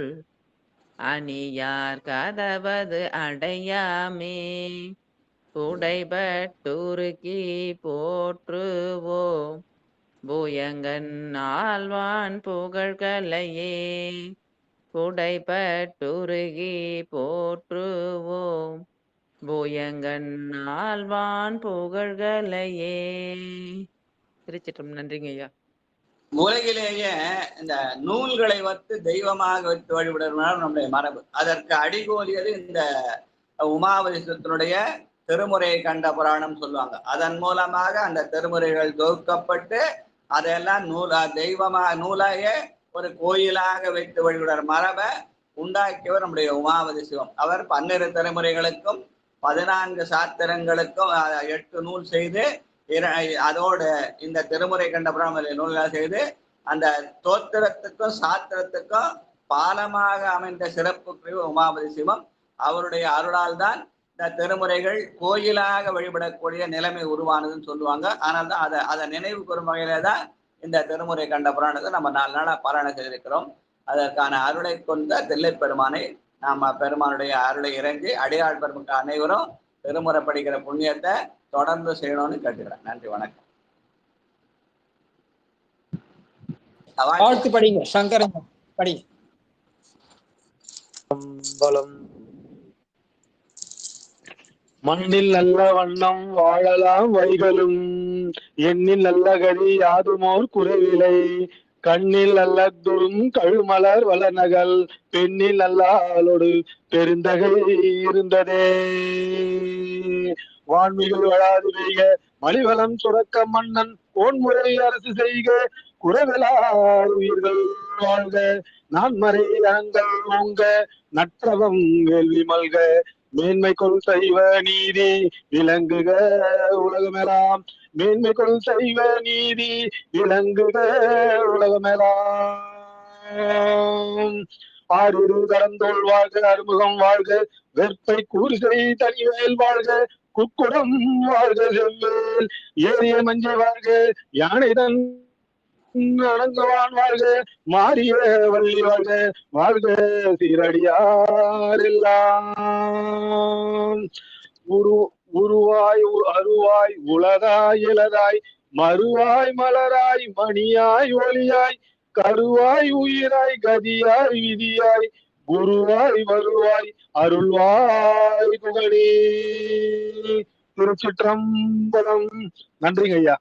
L: அணியார் கதவது அடையாமே உடைபட்டுருக்கி போற்றுவோம் பூயங்கன் ஆழ்வான் புகழ்களையே உடைபட்டுருகி போற்றுவோம் பூயங்கன் ஆழ்வான் புகழ்களையே. திருச்சிற்றம்பலம். நன்றிங்க ஐயா.
F: உலகிலேயே இந்த நூல்களை தெய்வமாக வைத்து வழிபடுவதால் நம்முடைய மரபு. அதற்கு அடிகோலியது இந்த உமாவதிசத்தினுடைய திருமுறையை கண்ட புராணம் சொல்லுவாங்க. அதன் மூலமாக அந்த திருமுறைகள் தொகுக்கப்பட்டு அதெல்லாம் நூலாக ஒரு கோயிலாக வைத்து வழிபடுற மரபை உண்டாக்கியவர் நம்முடைய உமாவதி சிவம். அவர் 12 திருமுறைகளுக்கும் 14 சாத்திரங்களுக்கும் 8 நூல் செய்து அதோடு இந்த திருமுறை கண்ட புராணம் நூல்களாக செய்து அந்த தோத்திரத்துக்கும் சாத்திரத்துக்கும் பாலமாக அமைந்த சிறப்பு பிரிவு உமாபதி சிவம். அவருடைய அருளால் தான் இந்த திருமுறைகள் கோயிலாக வழிபடக்கூடிய நிலைமை உருவானதுன்னு சொல்லுவாங்க. ஆனால் தான் அதை நினைவு கூறும் வகையில தான் இந்த திருமுறை கண்ட புராணத்தை நம்ம 4 நாளாக பாராயணம் செய்திருக்கிறோம். அதற்கான அருளை கொண்ட தில்லை பெருமானை நாம பெருமானுடைய அருளை இறங்கி அடியாள் பெருமக்கள் அனைவரும் திருமுறை படிக்கிற புண்ணியத்தை தொடர்ந்து செய்யணும்னு கேட்டுக்கிறேன். நன்றி, வணக்கம்.
B: வாழ்த்து படிங்க. சங்கரன் படிங்க.
I: மண்ணில் நல்ல வண்ணம் வாழலாம் வைகளும், எண்ணில் நல்ல கதி யாதுமோர் குறைவிலை. கண்ணில் நல்ல துரும் கழுமலர் வளநகல், பெண்ணில் நல்லாளோடு பெருந்தகை இருந்ததே. வான்மிகு வளாது பெய்க, மலிவளம் சுரக்க மன்னன் கோன்முறை அரசு செய்க. குறைவலார் உயிர்கள் வாழ்க, நான்மறை அறங்கள் ஓங்க, நற்றவம் வேள்வி மல்க. மேன்மை கொள் சைவ நீதி விளங்குக உலகமெல்லாம், மேன்மை கொள் சைவ நீதி விளங்குக உலகமெல்லாம். ஆறிரு கரந்தோள் வாழ்க, அறுமுகம் வாழ்க, வெற்பை கூறுசை தனிவேல் வாழ்க. குக்குடம் வாழ்க, செவ்வேல் ஏறிய மஞ்சை வாழ்க, யானைதன் அணங்குவான் வாழ்க. மாறிய வள்ளி வாழ்க, வாழ்க சீரடியாரெல்லாம். உருவாய் அருவாய் உலகாய் இலதாய், மறுவாய் மலராய் மணியாய் ஒளியாய், கருவாய் உயிராய் கதியாய் விதியாய், குருவாய் வருவாய் அருள்வாய் புகழே. திருச்சிற்றம்பலம். நன்றிங்க ஐயா.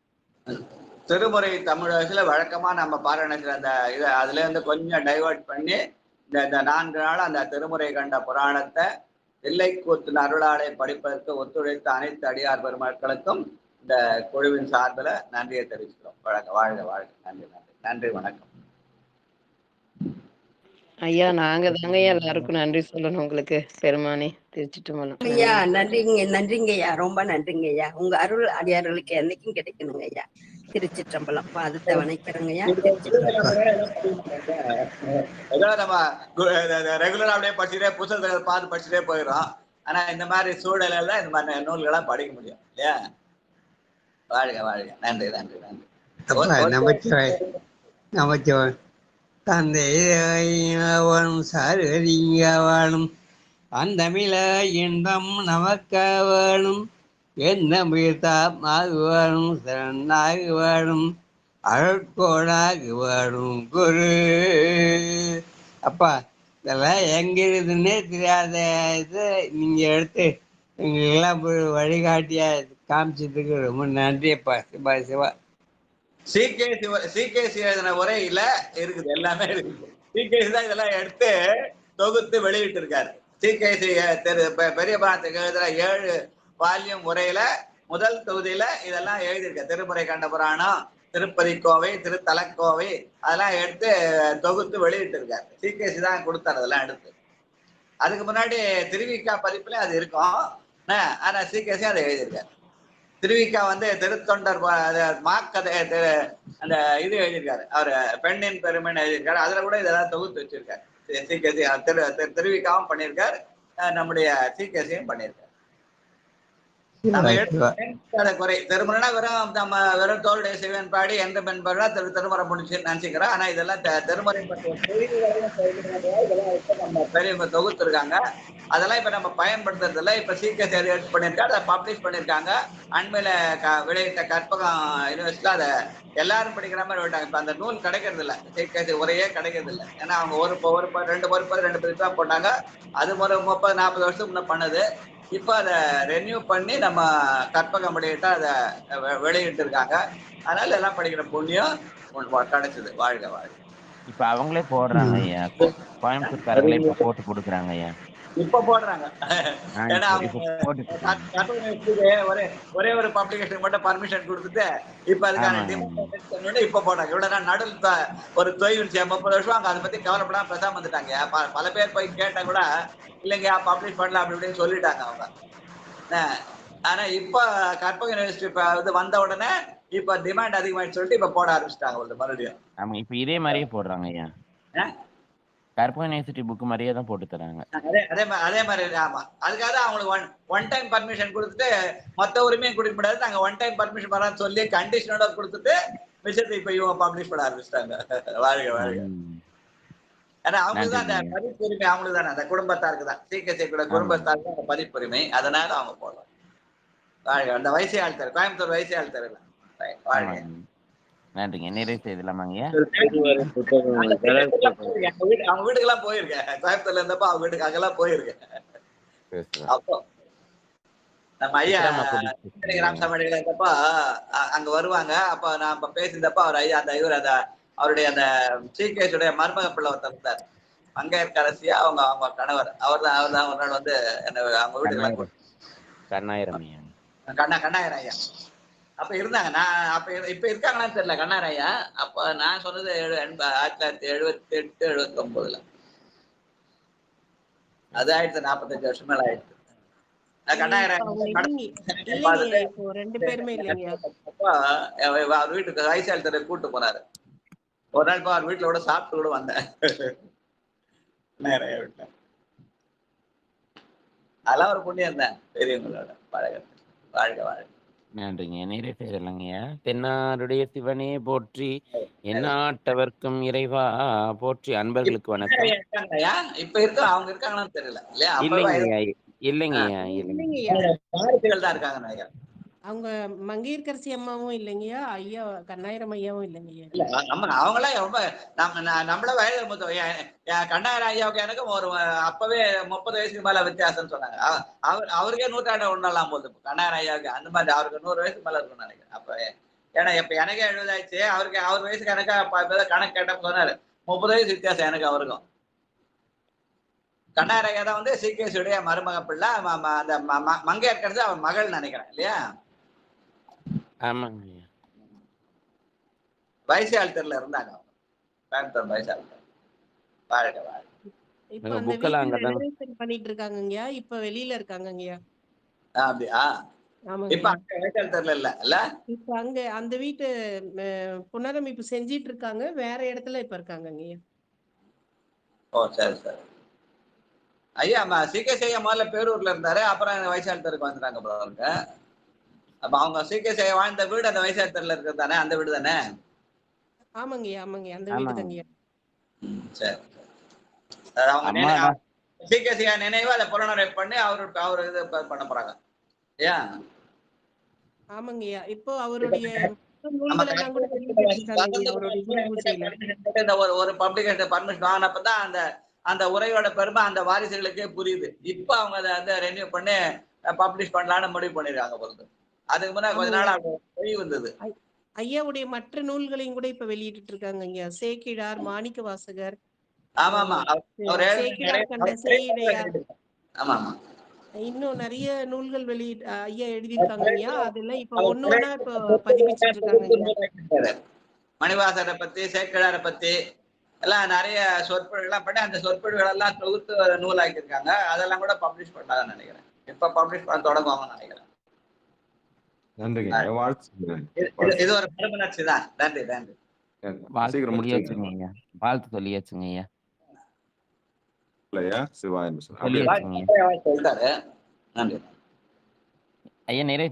F: திருமுறை தமிழகத்துல வழக்கமா நம்ம பாராயணத்துல அந்த இதை அதுல இருந்து கொஞ்சம் டைவர்ட் பண்ணி இந்த 4 நாள் அந்த திருமுறை கண்ட புராணத்தை தில்லைக்கூத்தின் அருளாலை படிப்பதற்கு ஒத்துழைத்த அனைத்து அடியார் பெருமக்களுக்கும் இந்த குழுவின் சார்பில் நன்றியை தெரிவிக்கிறோம். வாழ்க வாழ்க வாழ்க. நன்றி நன்றி நன்றி, வணக்கம்
L: ஐயா. நாங்க தாங்க எல்லாருக்கும் நன்றி சொல்லணும் உங்களுக்கு. பெருமானே திருச்சிட்டம்பலம்.
J: ஐயா நன்றிங்க, நன்றிங்க ஐயா, ரொம்ப நன்றிங்க ஐயா. உங்க அருள் அடியார்களுக்கு என்னைக்கும் கிடைக்கணுங்க ஐயா. திருச்சிற்றம்பலம். பாதத்தை வணக்கிறேங்க ஐயா.
F: ஏதோ நம்ம ரெகுலரா அப்படியே படிச்சுட்டே புத்தகத்தை பார்த்து படிச்சுட்டே போயிடும். ஆனா இந்த மாதிரி சூழலில் இந்த மாதிரி நூல்களாம் படிக்க முடியும் இல்லையா? வாழ்க வாழ்க. நன்றி நன்றி நன்றி.
G: நமச்சிவாய். தந்தையும் சாரதிங்கவானும் அந்தமிழ இன்பம் நமக்க வேணும், எந்த முயற்சாகு வேணும், சரணாகு வேணும், அருட்கோடாகு வேணும் குரு. அப்பா இதெல்லாம் எங்க இருக்குதுன்னே தெரியாத இது நீங்க எடுத்து எங்களுக்கெல்லாம் வழிகாட்டியா காமிச்சதுக்கு ரொம்ப நன்றி அப்பா. சிவா சிவா.
F: சிகேசி எழுதின உரையில இருக்குது, எல்லாமே இருக்குது. சிகேசி தான் இதெல்லாம் எடுத்து தொகுத்து வெளியிட்டு இருக்காரு. சிகேசி பெரிய புராணத்துக்கு எழுதுற 7 வால்யூம் உரையில முதல் தொகுதியில இதெல்லாம் எழுதியிருக்க. திருமுறை கண்ட புராணம், திருப்பதி கோவை, திருத்தலக்கோவை அதெல்லாம் எடுத்து தொகுத்து வெளியிட்டு இருக்காரு. சிகேசி தான் கொடுத்தாரு அதெல்லாம் எடுத்து. அதுக்கு முன்னாடி திருவிக்கா பதிப்புல அது இருக்கும், ஆனா சிகேசி அதை எழுதியிருக்காரு. திருவிக்கா திருத்தொண்டர் மாக்கதை அந்த இது எழுதியிருக்காரு, அவர் பெண்ணின் பெருமைன்னு எழுதியிருக்காரு. அதுல கூட இதெல்லாம் தொகுத்து வச்சிருக்காரு. சிகேசி திருவிக்காவும் பண்ணியிருக்காரு, நம்முடைய சிகேசியும் பண்ணியிருக்காரு. குறை திருமுறைனா வெறும் தோளுடைய சிவன் பாடி எந்த மென்பா திருமுறை முடிச்சுன்னு நினைச்சுக்கிறோம். ஆனா இதெல்லாம் திருமுறை பெரியவங்க தொகுத்து இருக்காங்க. அதெல்லாம் இப்ப நம்ம பயன்படுத்துறதுல இப்ப சிகேசி எடுத்து பண்ணியிருக்காரு, அதை பப்ளிஷ் பண்ணியிருக்காங்க. அண்மையில வெளியிட்ட கற்பகம் யூனிவர்சிட்டியில அதை எல்லாரும் படிக்கிற மாதிரி விட்டாங்க. இப்ப அந்த நூல் கிடைக்கிறது இல்லை, சிகேசி உரையே கிடைக்கிறது இல்லை. ஏன்னா அவங்க ஒரு 2 பதிப்பு தான் போட்டாங்க. அது ஒரு 30-40 வருஷத்துக்கு முன்ன பண்ணது. இப்ப அதை ரெனியூ பண்ணி நம்ம கற்பகம் வெளியிட்டா அதை வெளியிட்டு இருக்காங்க. அதனால எல்லாம் படிக்கிற புண்ணியம் கிடைச்சது. வாழ்க வாழ்க.
A: இப்ப அவங்களே போடுறாங்க ஐயா, கோயம்புத்தூர்காரங்களே இப்ப போட்டு கொடுக்குறாங்க ஐயா.
F: இப்ப போடுறாங்க. ஏன்னா ஒரே ஒரு பப்ளிகேஷன் மட்டும் பர்மிஷன் கொடுத்துட்டு இப்ப அதுக்கான டிமாண்ட் இப்ப போடுறாங்க. இவ்வளவு நடுவில் ஒரு தொய்வு 30 வருஷம் அங்க அதை பத்தி கவலைப்படாம பேசாம வந்துட்டாங்க. பல பேர் போய் கேட்டா கூட இல்லைங்க பப்ளிஷ் பண்ணலாம் அப்படி இப்படின்னு சொல்லிட்டாங்க அவங்க. ஆனா இப்ப கற்பக யூனிவர்சிட்டி வந்த உடனே இப்ப டிமாண்ட் அதிகமாயிட்டு சொல்லிட்டு இப்ப போட ஆரம்பிச்சிட்டாங்க மறுபடியும்.
A: ஆமா, இப்ப இதே மாதிரியே போடுறாங்க ஐயா. கற்பக யூனிவர்சிட்டி புக் மாதிரியே தான் போட்டு தராங்க.
F: அதே மாதிரி. ஆமா, அதுக்காக தான் அவங்களுக்கு ஒன் டைம் பர்மிஷன் கொடுத்துட்டு மொத்த உரிமையும் கொடுக்க முடியாது. நாங்க ஒன் டைம் பர்மிஷன் பண்ணான்னு சொல்லி கண்டிஷனோட கொடுத்துட்டு விஷயத்தை இப்ப இவங்க பப்ளிஷ் பண்ண ஆரம்பிச்சிட்டாங்க. வாழ்க வாழ்க. ஏன்னா அவங்களுக்கு தான் அந்த பதிப்புரிமை, அவங்களுக்கு தானே அந்த குடும்பத்தாருக்கு தான், சிகேசி குடும்பத்தாருக்கு அந்த பதிப்புரிமை. அதனால அவங்க போடுவாங்க. வாழ்க. அந்த வயசே ஆழ்த்தாரு, கோயம்புத்தூர் வயசே ஆழ்த்தாரு. வாழ்க.
A: நன்றிங்க. நிறைவு செய்யலாமாங்க?
F: அவங்க வீட்டுக்கெல்லாம் போயிருக்கேன். கோயம்புத்தூர்ல இருந்தப்ப அவங்க வீட்டுக்கு அங்கெல்லாம் போயிருக்கேன். அப்போ நம்ம ஐயா
A: விக்ரமாபுரி
F: ராமசாமி இருந்தப்போ அங்க வருவாங்க. அப்ப நான் பேசியிருந்தப்ப அவர் ஐயா அந்த இவர் அந்த அவருடைய அந்த சீகேஷுடைய மருமக பிள்ளை ஒருத்தர் இருந்தார். மங்கையர்கரசியா அவங்க அவங்க கணவர். அவர் தான் ஒரு நாள் வந்து என்ன அவங்க வீட்டுக்கு
A: கண்ணாயிரம் ஐயா.
F: கண்ணாயிரம் ஐயா அப்ப இருந்தாங்க. நான் அப்ப இப்ப இருக்காங்களான்னு தெரியல கண்ணாயிரம் ஐயா. அப்ப நான் சொன்னது 1978 79. அது ஆயிடுச்சு 45 வருஷம் மேல ஆயிடுச்சு. அவர் வீட்டுக்கு வயசாளி தர கூட்டு போனாரு. ஒரு நாள் அவர் வீட்டுல கூட சாப்பிட்டு கூட வந்தேன். அதெல்லாம் ஒரு புண்ணியம் தான் பெரியவங்களோட பழகத்து. வாழ்க வாழ்க.
A: நன்றிங்க. நிறைய பேர் இல்லைங்கய்யா. தென்னாருடைய சிவனே போற்றி, எந்நாட்டவர்க்கும் இறைவா போற்றி. அன்பர்களுக்கு வணக்கம்.
F: இப்ப இருக்க அவங்க இருக்காங்களான்னு தெரியல இல்லையா?
A: இல்லைங்கய்யா இல்லைங்கய்யா
F: தான் இருக்காங்க.
N: அவங்க மங்கையர்கரசி அம்மாவும் இல்லைங்கய்யா, ஐயா கண்ணாயிரம் ஐயாவும் இல்லைங்கய்யா.
F: அவங்களாம் ரொம்ப நம்மள வயது கண்ணாயிரம் ஐயாவுக்கு எனக்கு ஒரு அப்பவே 30 வயசுக்கு மேல வித்தியாசம் சொன்னாங்க. அவருக்கே 100 ஒண்ணலாம் போகுது கண்ணாயிரம் ஐயாவுக்கு. அந்த மாதிரி அவருக்கு 100 வயசுக்கு மேல இருக்கும்னு நினைக்கிறேன். அப்ப ஏன்னா இப்ப எனக்கே 70 ஆயிடுச்சு. அவருக்கு அவர் வயசுக்கு எனக்கா கணக்கு கேட்டப்ப சொன்னாரு 30 வயசு வித்தியாசம் எனக்கு அவருக்கும். கண்ணாயிரம் ஐயா தான் வந்து சீகேஷுடைய மருமக பிள்ளை. அந்த மங்கையர்கரசி அவன் மகள் நினைக்கிறேன் இல்லையா?
A: ஆமாங்க.
F: வயசாளத்துல இருந்தாங்க கோயம்புத்தூர் வயசாளத்துல. வாழ்க வாழ்க.
N: இப்ப அந்த வீட்டுல ரெனோவேஷன் பண்ணிட்டு இருக்காங்கங்கய்யா. இப்ப வெளியில இருக்காங்கங்கய்யா.
F: அப்படியா? இப்ப அங்க வயசாளத்துல இல்ல.
N: இப்ப அங்க அந்த வீட்டு புனரமைப்பு செஞ்சிட்டு இருக்காங்க. வேற இடத்துல இப்ப இருக்காங்கங்கய்யா.
F: ஓ சரி சரி. ஐயா சீகேஷ் ஐயா முதல்ல பேரூர்ல இருந்தாரு. அப்புறம் வயசாளத்துக்கு வந்துட்டாங்க போல. அப்ப அவங்க சீகேஷ் ஐயா வாழ்ந்த வீடு அந்த வயசாளத்துல இருக்கிறது தானே? அந்த வீடு தானே?
N: ஆமாங்கய்யா ஆமாங்கய்யா அந்த வீடு தாங்கய்யா.
F: சரி. அவங்க சீகேஷ் ஐயா நினைவு அதை புலனரை பண்ணி அவரு இது பண்ண போறாங்க. ஏன்?
N: ஆமாங்கய்யா. இப்போ அவருடைய
F: ஒரு பப்ளிகேஷன் பர்மிஷன் வாங்கினப்பதான் அந்த உரையோட பெருமை அந்த வாரிசுகளுக்கே புரியுது. இப்ப அவங்க அதை ரெனியூ பண்ணி பப்ளிஷ் பண்ணலான்னு முடிவு பண்ணிருக்காங்க பொழுது. அதுக்கு முன்னாடி கொஞ்ச நாள் பொய் வந்தது.
N: ஐயாவுடைய மற்ற நூல்களையும் கூட இப்ப வெளியிட்டு இருக்காங்க ஐயா. சேக்கிழார், மாணிக்க வாசகர், இன்னும் நிறைய நூல்கள் ஐயா எழுதியிருக்காங்க ஐயா. அதெல்லாம் இப்ப ஒண்ணு ஒண்ணா இப்ப பதிப்பிச்சுட்டு இருக்காங்க.
F: மணிவாசகரை பத்தி, சேக்கிழாரை பத்தி எல்லாம் நிறைய சொற்பொழிவு எல்லாம் பண்ணி அந்த சொற்பொழிவுகள் எல்லாம் தொகுத்து நூலாக்கி இருக்காங்க. அதெல்லாம் கூட பப்ளிஷ் பண்ணாங்கன்னு நினைக்கிறேன். இப்ப பப்ளிஷ் பண்ண தொடங்குவாங்கன்னு நினைக்கிறேன்.
Q: நன்றிங்க.
F: இது ஒரு மறுமலர்ச்சி தான். நன்றி நன்றி.
A: வாழ்த்து சொல்லியாச்சுங்க ஐயா.
Q: சிவாயம்
F: சொல்லிட்டாரு. நன்றி
A: ஐயா. நிறைய